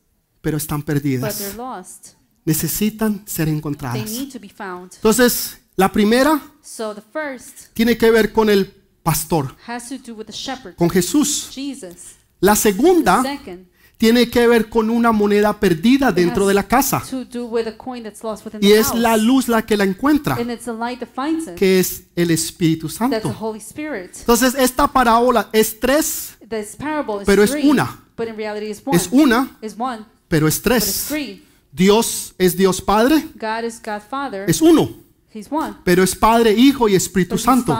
pero están but they're perdidas. lost. Necesitan ser They encontradas. need to be found. Entonces, la primera So the first tiene que ver con el pastor, has to do with the shepherd, con Jesús. Jesus. La The segunda second tiene que ver con una moneda perdida dentro de la casa. to do with a coin that's lost within Y the es house. la luz la que la encuentra, And it's the light that finds it. que es el Espíritu That's the Santo. Holy Spirit. Entonces, esta parábola es 3, This parable is pero es 3, una. but in reality is one. es una, Is one, pero es but it's 3. 3. Dios es Dios Padre, God is God Father. es uno. Pero es Padre, Hijo y Espíritu Santo.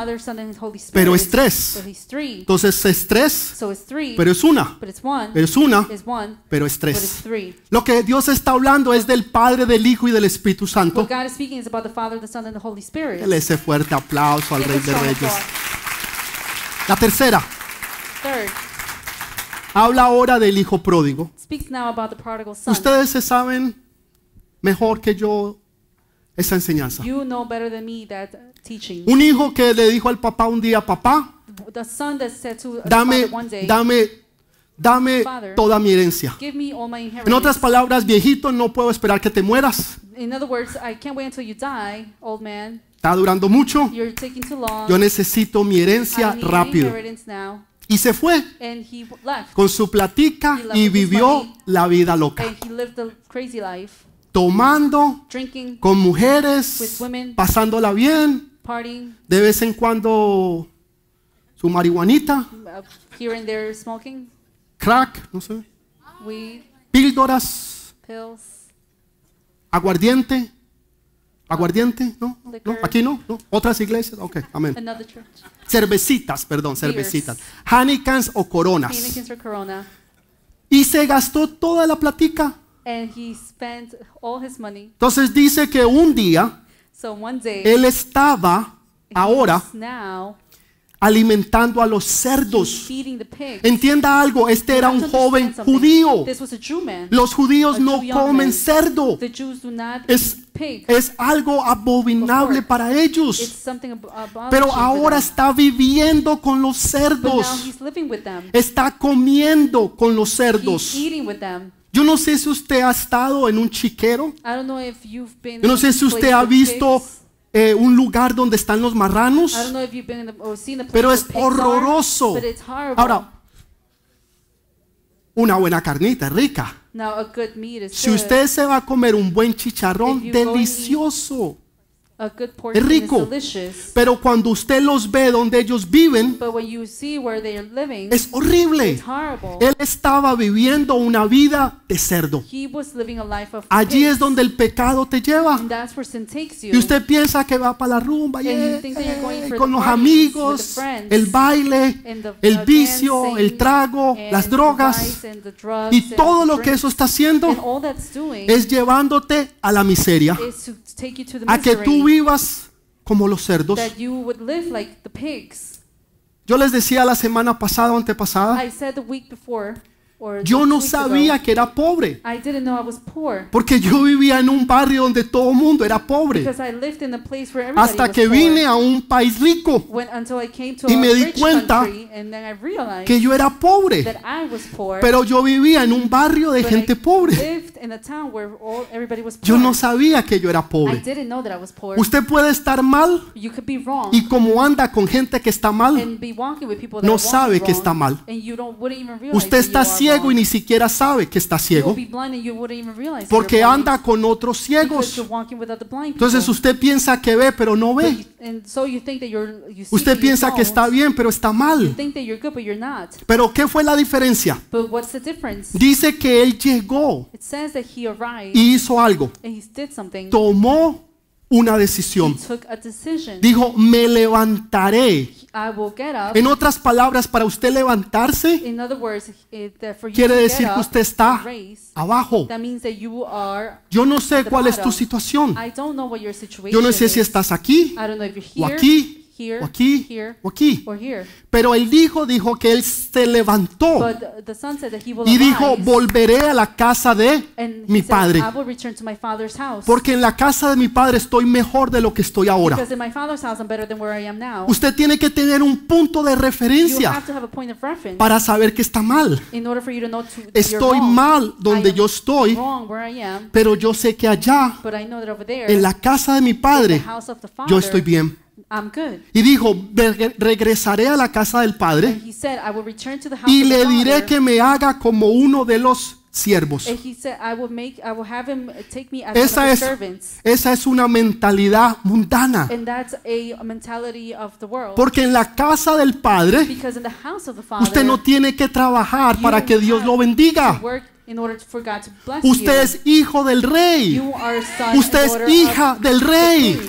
Pero es tres. Entonces es tres, pero es una. Pero es una, pero es tres. Lo que Dios está hablando es del Padre, del Hijo y del Espíritu Santo. Dele ese fuerte aplauso al Rey de Reyes. La tercera. Habla ahora del hijo pródigo. Ustedes se saben mejor que yo esa enseñanza. Un hijo que le dijo al papá un día, papá, dame toda mi herencia. En otras palabras, viejito, no puedo esperar que te mueras. Está durando mucho. Yo necesito mi herencia rápido. Y se fue con su platica y vivió la vida loca. Tomando con mujeres, pasándola bien, de vez en cuando su marihuanita, crack, no sé, píldoras, aguardiente, ¿no? Aquí no, otras iglesias, ok, amén. Cervecitas, cervecitas, Heinekens o Coronas. Y se gastó toda la platica. Entonces dice que un día él estaba ahora alimentando a los cerdos. Entienda algo, este era un joven judío. Los judíos no comen cerdo. Es algo abominable para ellos. Pero ahora está viviendo con los cerdos. Está comiendo con los cerdos. Yo no sé si usted ha estado en un chiquero. Yo no sé si usted ha visto un lugar donde están los marranos. Pero es horroroso. Ahora, una buena carnita, rica. Si usted se va a comer un buen chicharrón, delicioso. Es rico, pero cuando usted los ve donde ellos viven, es horrible. Él estaba viviendo una vida de cerdo. Allí es donde el pecado te lleva. Y usted piensa que va para la rumba con los amigos, el baile, el vicio, el trago, las drogas. Y todo lo que eso está haciendo es llevándote a la miseria, a que tú vivas como los cerdos. Yo les decía la semana pasada o antepasada, yo no sabía que era pobre, porque yo vivía en un barrio donde todo el mundo era pobre, hasta que vine a un país rico y me di cuenta que yo era pobre, pero yo vivía en un barrio de gente pobre. Yo no sabía que yo era pobre. Usted puede estar mal y como anda con gente que está mal, no sabe que está mal. Usted está ciego y ni siquiera sabe que está ciego, porque anda con otros ciegos. Entonces usted piensa que ve, pero no ve. Usted piensa que está bien, pero está mal. Pero ¿qué fue la diferencia? Dice que él llegó y hizo algo. Tomó una decisión. Dijo, me levantaré. En otras palabras, para usted levantarse, quiere decir que usted está abajo. Yo no sé cuál es tu situación. Yo no sé si estás aquí, o aquí, o aquí, o aquí. Pero el hijo dijo que él se levantó y dijo, volveré a la casa de mi padre, porque en la casa de mi padre estoy mejor de lo que estoy ahora. Usted tiene que tener un punto de referencia para saber que está mal. Estoy mal donde yo estoy, pero yo sé que allá, en la casa de mi padre, yo estoy bien. Y dijo, regresaré a la casa del padre y le diré que me haga como uno de los siervos. Esa es una mentalidad mundana, porque en la casa del padre usted no tiene que trabajar para que Dios lo bendiga. Usted es hijo del rey. Usted es hija del rey.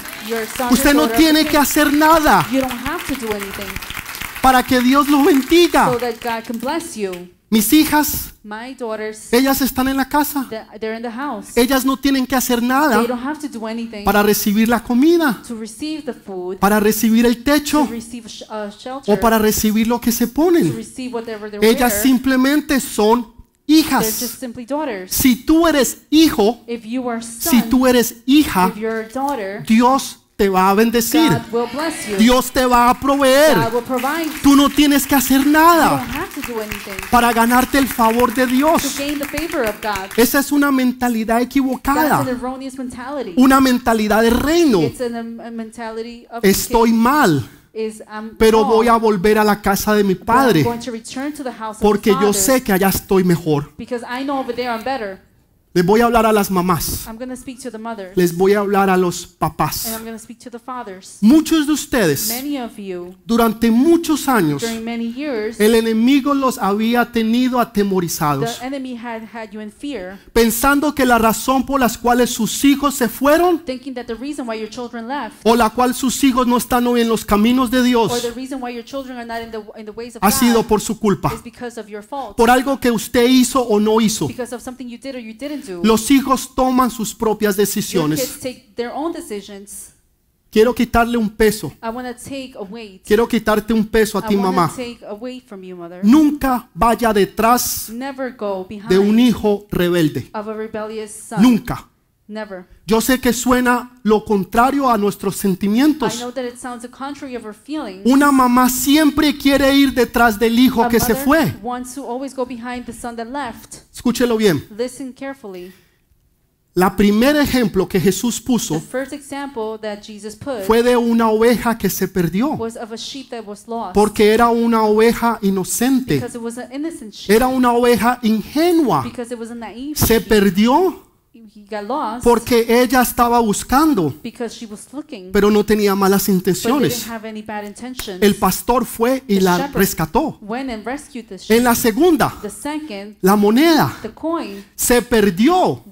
Usted no tiene que hacer nada para que Dios lo bendiga. Mis hijas, ellas están en la casa. Ellas no tienen que hacer nada para recibir la comida, para recibir el techo o para recibir lo que se ponen. Ellas simplemente son hijas. Si tú eres hijo, si tú eres hija, Dios te va a bendecir. Dios te va a proveer. Tú no tienes que hacer nada para ganarte el favor de Dios. Esa es una mentalidad equivocada. Una mentalidad de reino. Estoy mal, pero voy a volver a la casa de mi padre porque yo sé que allá estoy mejor. Les voy a hablar a las mamás. Les voy a hablar a los papás. Muchos de ustedes, durante muchos años, el enemigo los había tenido atemorizados, pensando que la razón por la cual sus hijos se fueron, o la cual sus hijos no están hoy en los caminos de Dios, ha sido por su culpa, por algo que usted hizo o no hizo. Los hijos toman sus propias decisiones. Quiero quitarle un peso. Quiero quitarte un peso a ti, mamá. Nunca vaya detrás de un hijo rebelde. Nunca. Yo sé que suena lo contrario a nuestros sentimientos. Una mamá siempre quiere ir detrás del hijo que se fue. Escúchelo bien. La primer ejemplo que Jesús puso fue de una oveja que se perdió, porque era una oveja inocente, era una oveja ingenua. Se perdió porque ella estaba buscando, pero no tenía malas intenciones. El pastor fue y la rescató. En la segunda, la moneda se perdió,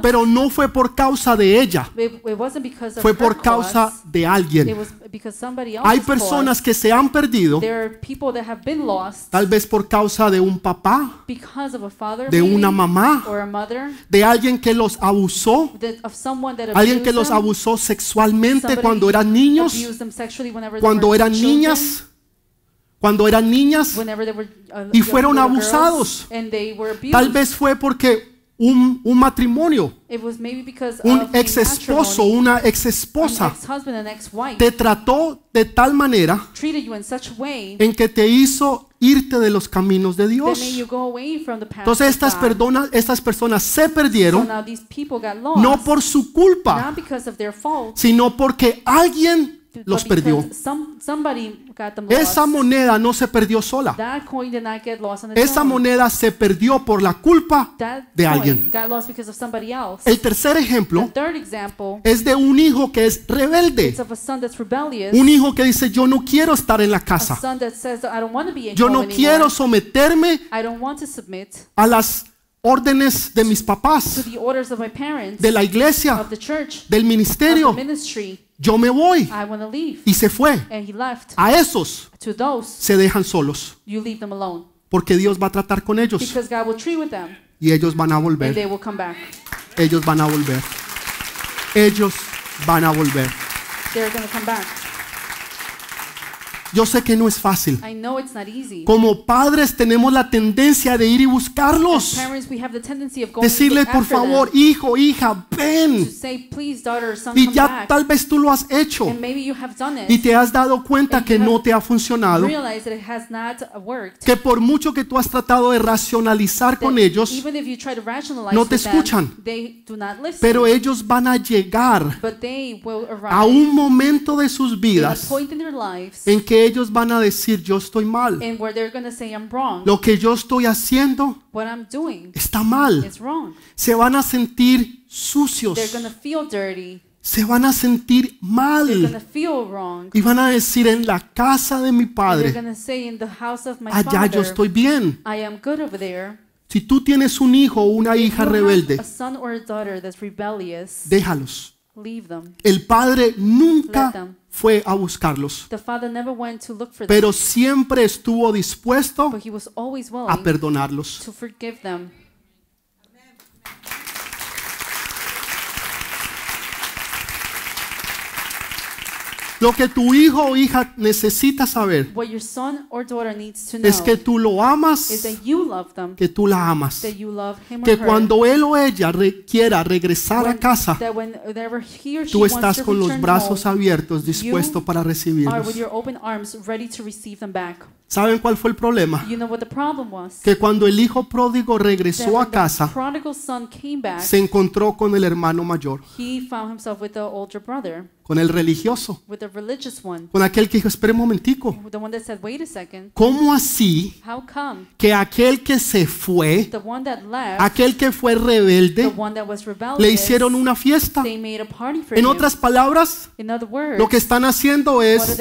pero no fue por causa de ella, fue por causa de alguien. Hay personas que se han perdido, tal vez por causa de un papá, de una mamá, de alguien que los abusó, alguien que los abusó sexualmente cuando eran niños, cuando eran niñas, y fueron abusados. Tal vez fue porque un matrimonio, un ex esposo, una ex esposa te trató de tal manera en que te hizo irte de los caminos de Dios. Entonces estas personas se perdieron no por su culpa, sino porque alguien los perdió. Esa moneda no se perdió sola. Esa moneda se perdió por la culpa de alguien. El tercer ejemplo es de un hijo que es rebelde. Un hijo que dice: yo no quiero estar en la casa. Yo no quiero someterme a las órdenes de mis papás, de la iglesia, del ministerio. Yo me voy. Y se fue. A esos se dejan solos, porque Dios va a tratar con ellos y ellos van a volver. Ellos van a volver. Ellos van a volver. Yo sé que no es fácil. Como padres tenemos la tendencia de ir y buscarlos. Decirle: por favor, hijo, hija, ven. Y ya tal vez tú lo has hecho y te has dado cuenta que no te ha funcionado, que por mucho que tú has tratado de racionalizar con ellos, no te escuchan. Pero ellos van a llegar a un momento de sus vidas en que ellos van a decir: yo estoy mal. Lo que yo estoy haciendo está mal. Se van a sentir sucios. Se van a sentir mal. Y van a decir: en la casa de mi padre, allá yo estoy bien. Si tú tienes un hijo o una hija rebelde, déjalos. El padre nunca fue a buscarlos, pero siempre estuvo dispuesto a perdonarlos. Lo que tu hijo o hija necesita saber es que tú lo amas, que tú la amas, que cuando él o ella quiera regresar a casa, tú estás con los brazos abiertos, dispuesto para recibirlos. ¿Saben cuál fue el problema? Que cuando el hijo pródigo regresó a casa, se encontró con el hermano mayor, con el religioso, con aquel que dijo, espera un momentico, ¿cómo así que aquel que se fue, aquel que fue rebelde, le hicieron una fiesta? En otras palabras, lo que están haciendo es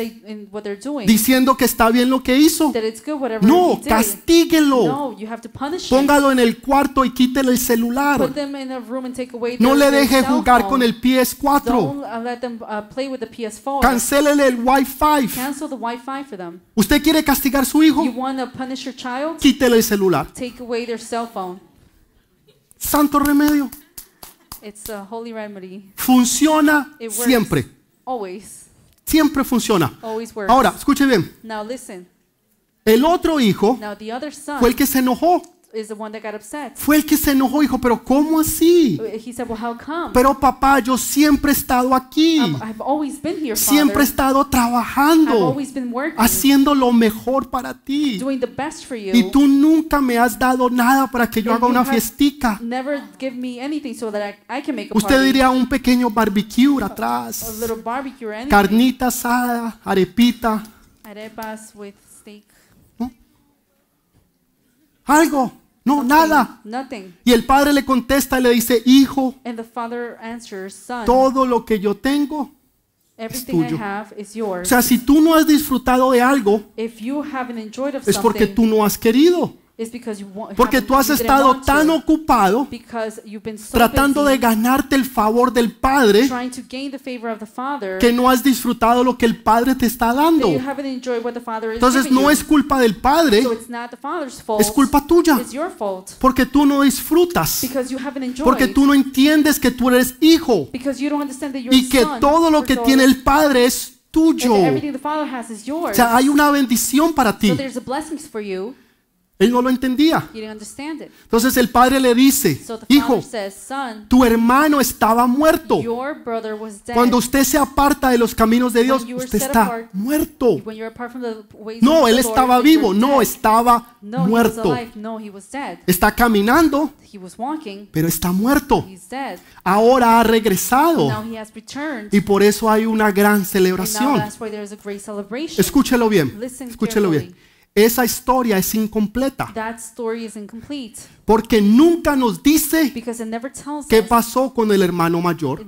diciendo que está bien lo que hizo. No, castíguelo. Póngalo en el cuarto y quítele el celular. No le deje jugar con el PS4. Cancélele el Wi-Fi. ¿Usted quiere castigar a su hijo? Quítele el celular. Santo remedio. Funciona siempre. Siempre funciona. Ahora, escuche bien. El otro hijo fue el que se enojó. Fue el que se enojó, hijo, pero ¿cómo así? Pero papá, yo siempre he estado aquí. Siempre he estado trabajando, haciendo lo mejor para ti. Y tú nunca me has dado nada para que yo haga una fiestica. Usted diría un pequeño barbecue atrás, carnita asada, arepita. Algo, no, nada. Y el padre le contesta y le dice, hijo, todo lo que yo tengo es tuyo. O sea, si tú no has disfrutado de algo, es porque tú no has querido. Porque tú has estado tan ocupado tratando de ganarte el favor del Padre que no has disfrutado lo que el Padre te está dando. Entonces no es culpa del Padre, es culpa tuya. Porque tú no disfrutas. Porque tú no entiendes que tú eres hijo y que todo lo que tiene el Padre es tuyo. O sea, hay una bendición para ti. Él no lo entendía. Entonces el padre le dice, hijo, tu hermano estaba muerto. Cuando usted se aparta de los caminos de Dios, usted está muerto. No, él estaba vivo. No, estaba muerto. Está caminando, pero está muerto. Ahora ha regresado. Y por eso hay una gran celebración. Escúchelo bien. Escúchelo bien. Esa historia es incompleta. Porque nunca nos dice qué pasó con el hermano mayor.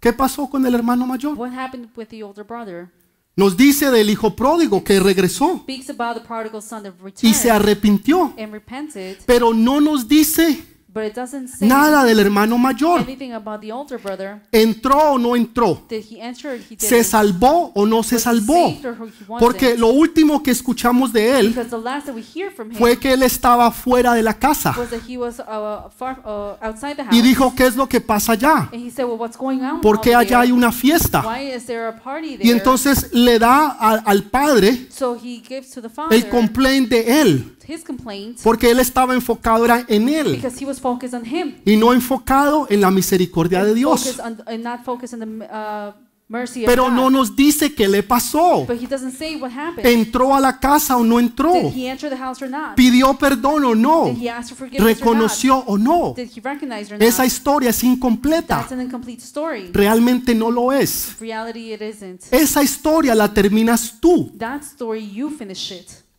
¿Qué pasó con el hermano mayor? Nos dice del hijo pródigo que regresó y se arrepintió. Pero no nos dice nada del hermano mayor. ¿Entró o no entró? ¿Se salvó o no se salvó? Porque lo último que escuchamos de él fue que él estaba fuera de la casa. Y dijo, ¿qué es lo que pasa allá? Porque allá hay una fiesta. Y entonces le da al padre el complaint de él. Porque él estaba enfocado en él y no enfocado en la misericordia de Dios. Pero no nos dice qué le pasó. ¿Entró a la casa o no entró? ¿Pidió perdón o no? ¿Reconoció o no? Esa historia es incompleta. Realmente no lo es. Esa historia la terminas tú.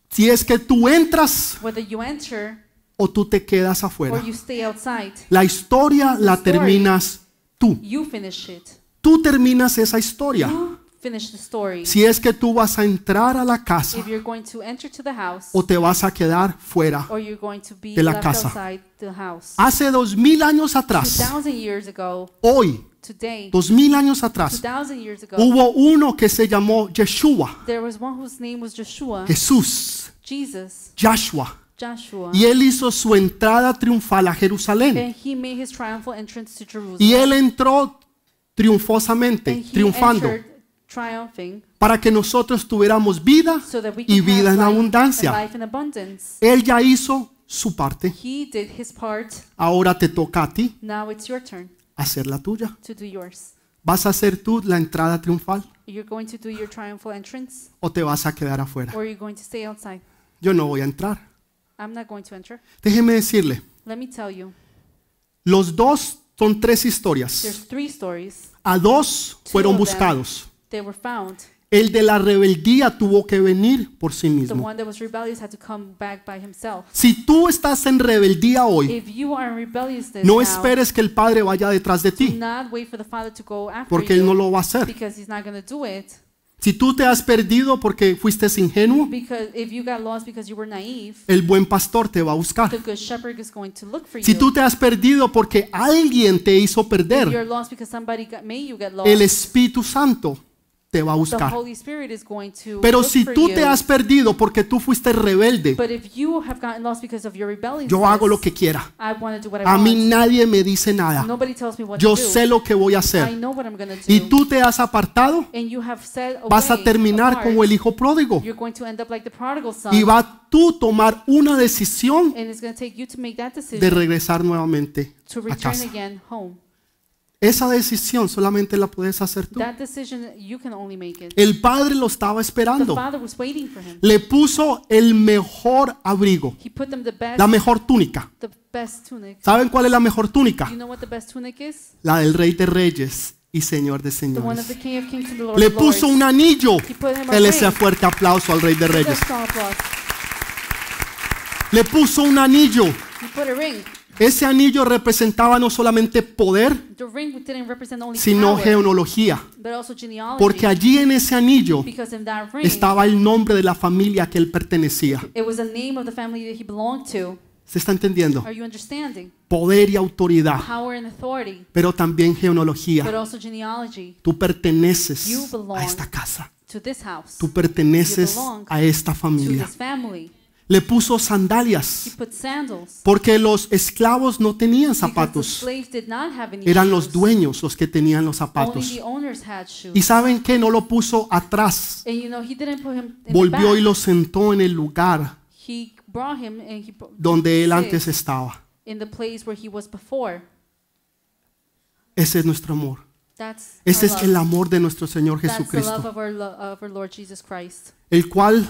Si es que tú entras o tú te quedas afuera. La historia la terminas tú. Tú terminas esa historia. Si es que tú vas a entrar a la casa o te vas a quedar fuera de la casa. Hace 2000 años atrás, hoy, 2000 años atrás, hubo uno que se llamó Yeshua, Jesús, Joshua. Y él hizo su entrada triunfal a Jerusalén. Y él entró triunfosamente, triunfando, para que nosotros tuviéramos vida y vida en abundancia. Él ya hizo su parte. Ahora te toca a ti hacer la tuya. ¿Vas a hacer tú la entrada triunfal? ¿O te vas a quedar afuera? Yo no voy a entrar. Déjeme decirle, los dos son tres historias. A dos fueron buscados. El de la rebeldía tuvo que venir por sí mismo. Si tú estás en rebeldía hoy, no esperes que el Padre vaya detrás de ti, porque Él no lo va a hacer. Si tú te has perdido porque fuiste ingenuo, el buen pastor te va a buscar. Si tú te has perdido porque alguien te hizo perder, el Espíritu Santo te va a buscar. Pero si tú te has perdido porque tú fuiste rebelde, yo hago lo que quiera. A mí nadie me dice nada. Yo sé lo que voy a hacer. Y tú te has apartado, vas a terminar como el hijo pródigo. Y va a tú tomar una decisión de regresar nuevamente a casa. Esa decisión solamente la puedes hacer tú. El Padre lo estaba esperando. Le puso el mejor abrigo, la mejor túnica. ¿Saben cuál es la mejor túnica? La del Rey de Reyes y Señor de Señores. Le puso un anillo. Él sea fuerte aplauso al Rey de Reyes. Le puso un anillo. Ese anillo representaba no solamente poder, sino genealogía. Porque allí en ese anillo estaba el nombre de la familia a que él pertenecía. ¿Se está entendiendo? Poder y autoridad, pero también genealogía. Tú perteneces a esta casa. Tú perteneces a esta familia. Le puso sandalias, porque los esclavos no tenían zapatos. Eran los dueños los que tenían los zapatos. ¿Y saben qué? No lo puso atrás. Volvió y lo sentó en el lugar donde él antes estaba. Ese es nuestro amor. Ese es el amor de nuestro Señor Jesucristo, el cual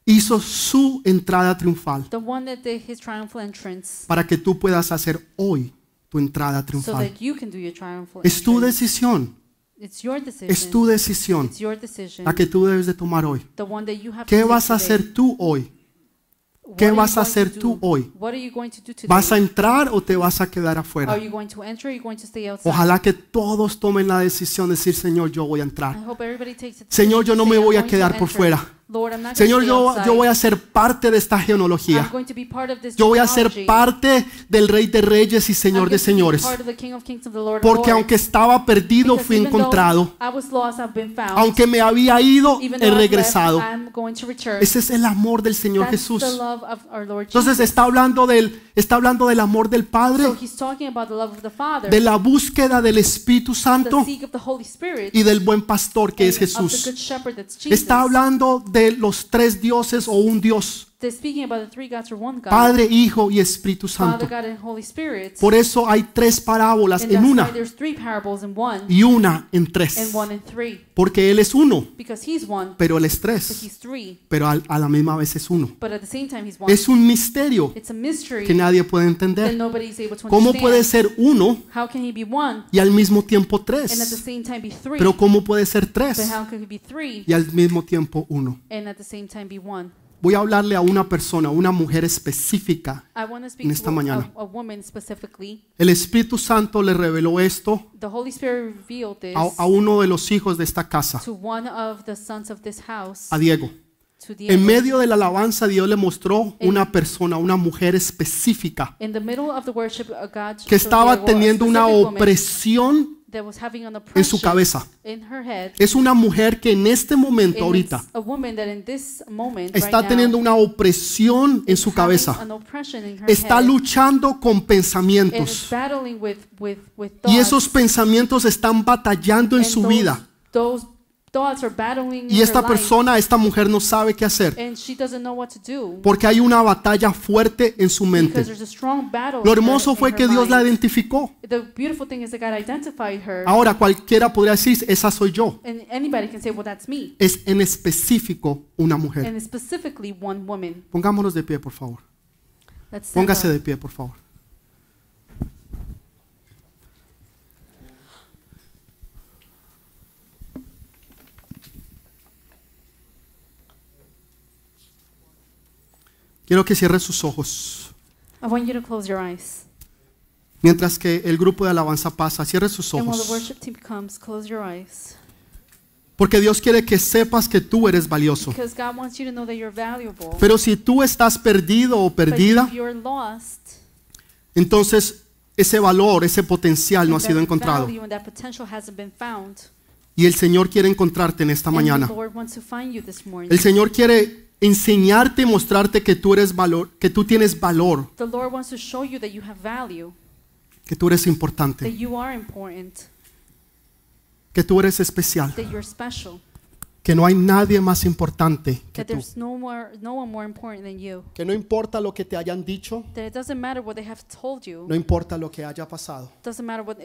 hizo su entrada triunfal para que tú puedas hacer hoy tu entrada triunfal. Es tu decisión. Es tu decisión la que tú debes de tomar hoy. ¿Qué vas a hacer tú hoy? ¿Qué vas a hacer tú hoy? ¿Vas a entrar o te vas a quedar afuera? Ojalá que todos tomen la decisión de decir, Señor, yo voy a entrar. Señor, yo no me voy a quedar por fuera. Señor, yo voy a ser parte de esta genealogía. Yo voy a ser parte del Rey de Reyes y Señor de Señores. Porque aunque estaba perdido, fui encontrado. Aunque me había ido, he regresado. Ese es el amor del Señor Jesús. Entonces está hablando del amor del Padre, de la búsqueda del Espíritu Santo y del buen pastor que es Jesús. Está hablando de los tres dioses o un Dios. Padre, Hijo y Espíritu Santo. Por eso hay tres parábolas en una y una en tres. Porque Él es uno, pero Él es tres. Pero a la misma vez es uno. Es un misterio que nadie puede entender. ¿Cómo puede ser uno y al mismo tiempo tres? Pero ¿cómo puede ser tres y al mismo tiempo uno? Voy a hablarle a una persona, una mujer específica en esta mañana. El Espíritu Santo le reveló esto a uno de los hijos de esta casa, a Diego. En medio de la alabanza, Dios le mostró una persona, una mujer específica que estaba teniendo una opresión en su cabeza. Es una mujer que en este momento, ahorita, está teniendo una opresión en su cabeza. Está luchando con pensamientos. Y esos pensamientos están batallando en su vida. Y esta persona, esta mujer no sabe qué hacer porque hay una batalla fuerte en su mente. Lo hermoso fue que Dios la identificó. Ahora cualquiera podría decir, esa soy yo. Es en específico una mujer. Pongámonos de pie, por favor. Póngase de pie, por favor. Quiero que cierre sus ojos. I want you to close your eyes. Mientras que el grupo de alabanza pasa, cierre sus And while the ojos. worship team comes, close your eyes. Porque Dios quiere que sepas que tú eres valioso. Because God wants you to know that you're valuable. Pero si tú estás perdido o But perdida, if you're lost, entonces ese valor, ese potencial no ha and sido that encontrado. value and that potential hasn't been found, Y el Señor quiere encontrarte en esta and mañana. the Lord wants to find you this morning. El Señor quiere enseñarte y mostrarte que tú eres valor, que tú tienes valor, The Lord wants to show you that you have value, que tú eres that importante, you are important, que tú eres especial, that you're special, que no hay nadie más importante que that tú. there's no one more important than you, Que no importa lo que te hayan dicho, that it doesn't matter what they have told you, no importa lo que haya pasado, it doesn't matter what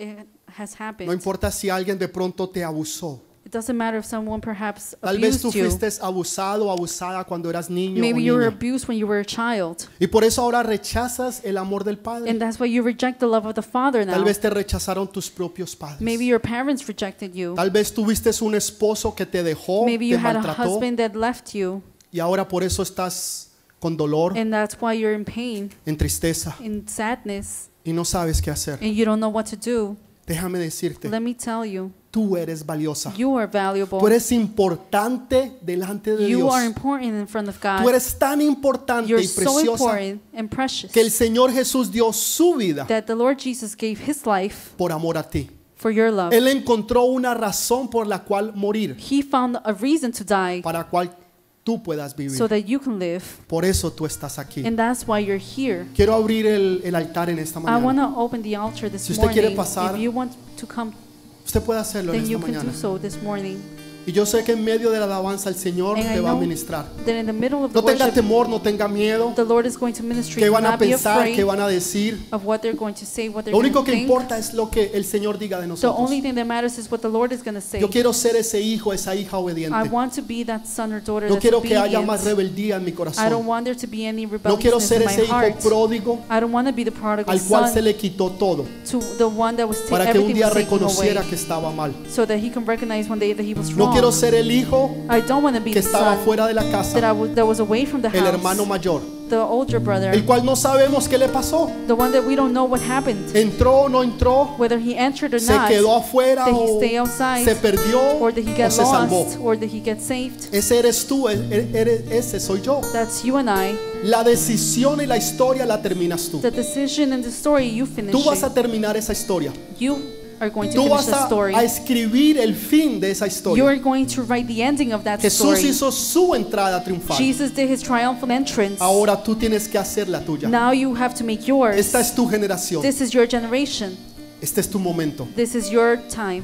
has no happened, importa si alguien de pronto te abusó. it doesn't matter if someone perhaps Tal vez tú abused you. fuiste abusado o abusada cuando eras niño o Maybe you were niña. abused when you were a child, Y por eso ahora rechazas el amor del Padre. and that's why you reject the love of the Father Tal now. vez te rechazaron tus propios padres. Maybe your parents rejected you. Tal vez tuviste un esposo que te dejó, Maybe te you had a maltrató husband that left you, y ahora por eso estás con dolor, and that's why you're in pain, en tristeza in sadness, y no sabes qué hacer. and you don't know what to do. Déjame decirte, Let me tell you, tú eres valiosa. you are valuable. Tú eres importante delante de You Dios. are important in front of Tú God. eres tan importante You're y so preciosa important and precious que el Señor Jesús dio su vida that the Lord Jesus gave His life por amor a ti. for your love. Él encontró una razón por la cual morir, He found a reason to die para cual tú puedas so vivir. that you can live, Por eso tú estás aquí. and that's why you're here. Quiero abrir el altar en esta I want mañana. to open the altar this Si usted quiere morning. pasar, If you want to come, Usted puede hacerlo en then you esta can do mañana. so this morning. Y yo sé que en medio de la alabanza el Señor And I te va a know ministrar. that in the middle of the No tenga worship, temor, no tenga miedo. the Lord is going to minister. ¿Qué Do van a not be pensar? ¿Qué afraid van a decir? of what they're going to say, what they're Lo going único to que think. importa es lo que el Señor diga de The nosotros. only thing that matters is what the Lord is going to say. Yo quiero ser ese hijo, esa hija I obediente. want to be that son or daughter No that's quiero que haya más obedient. rebeldía en mi I don't corazón. want there to be any No quiero rebelliousness ser in my ese hijo heart. pródigo I don't want to be the prodigal al cual se son le quitó todo, to the one that was para que un everything día was taken reconociera away, que estaba mal. so that he can recognize one day that he was No wrong. quiero ser el hijo I don't want to be que the estaba son fuera de la that casa, that was away from the el hermano house, mayor, the older brother, el cual no sabemos qué le pasó. the one that we don't know what happened, Entró o no entró, whether he entered or se not, quedó afuera that he o stay outside, se perdió or that he o get se salvó. lost, or that he gets saved. Ese eres tú, ese soy yo. That's you and I. La decisión y la historia la terminas tú. The decision and the story, you finish Tú vas a it. terminar esa historia. You are going to Tú finish vas the story. a escribir el fin de esa You historia. are going to write the ending of that Jesús story. hizo su entrada triunfal. Jesus did his triumphant entrance. Ahora tú tienes que hacer la tuya. Now you have to make yours. Esta es tu generación. This is your generation. Este es tu momento. This is your time.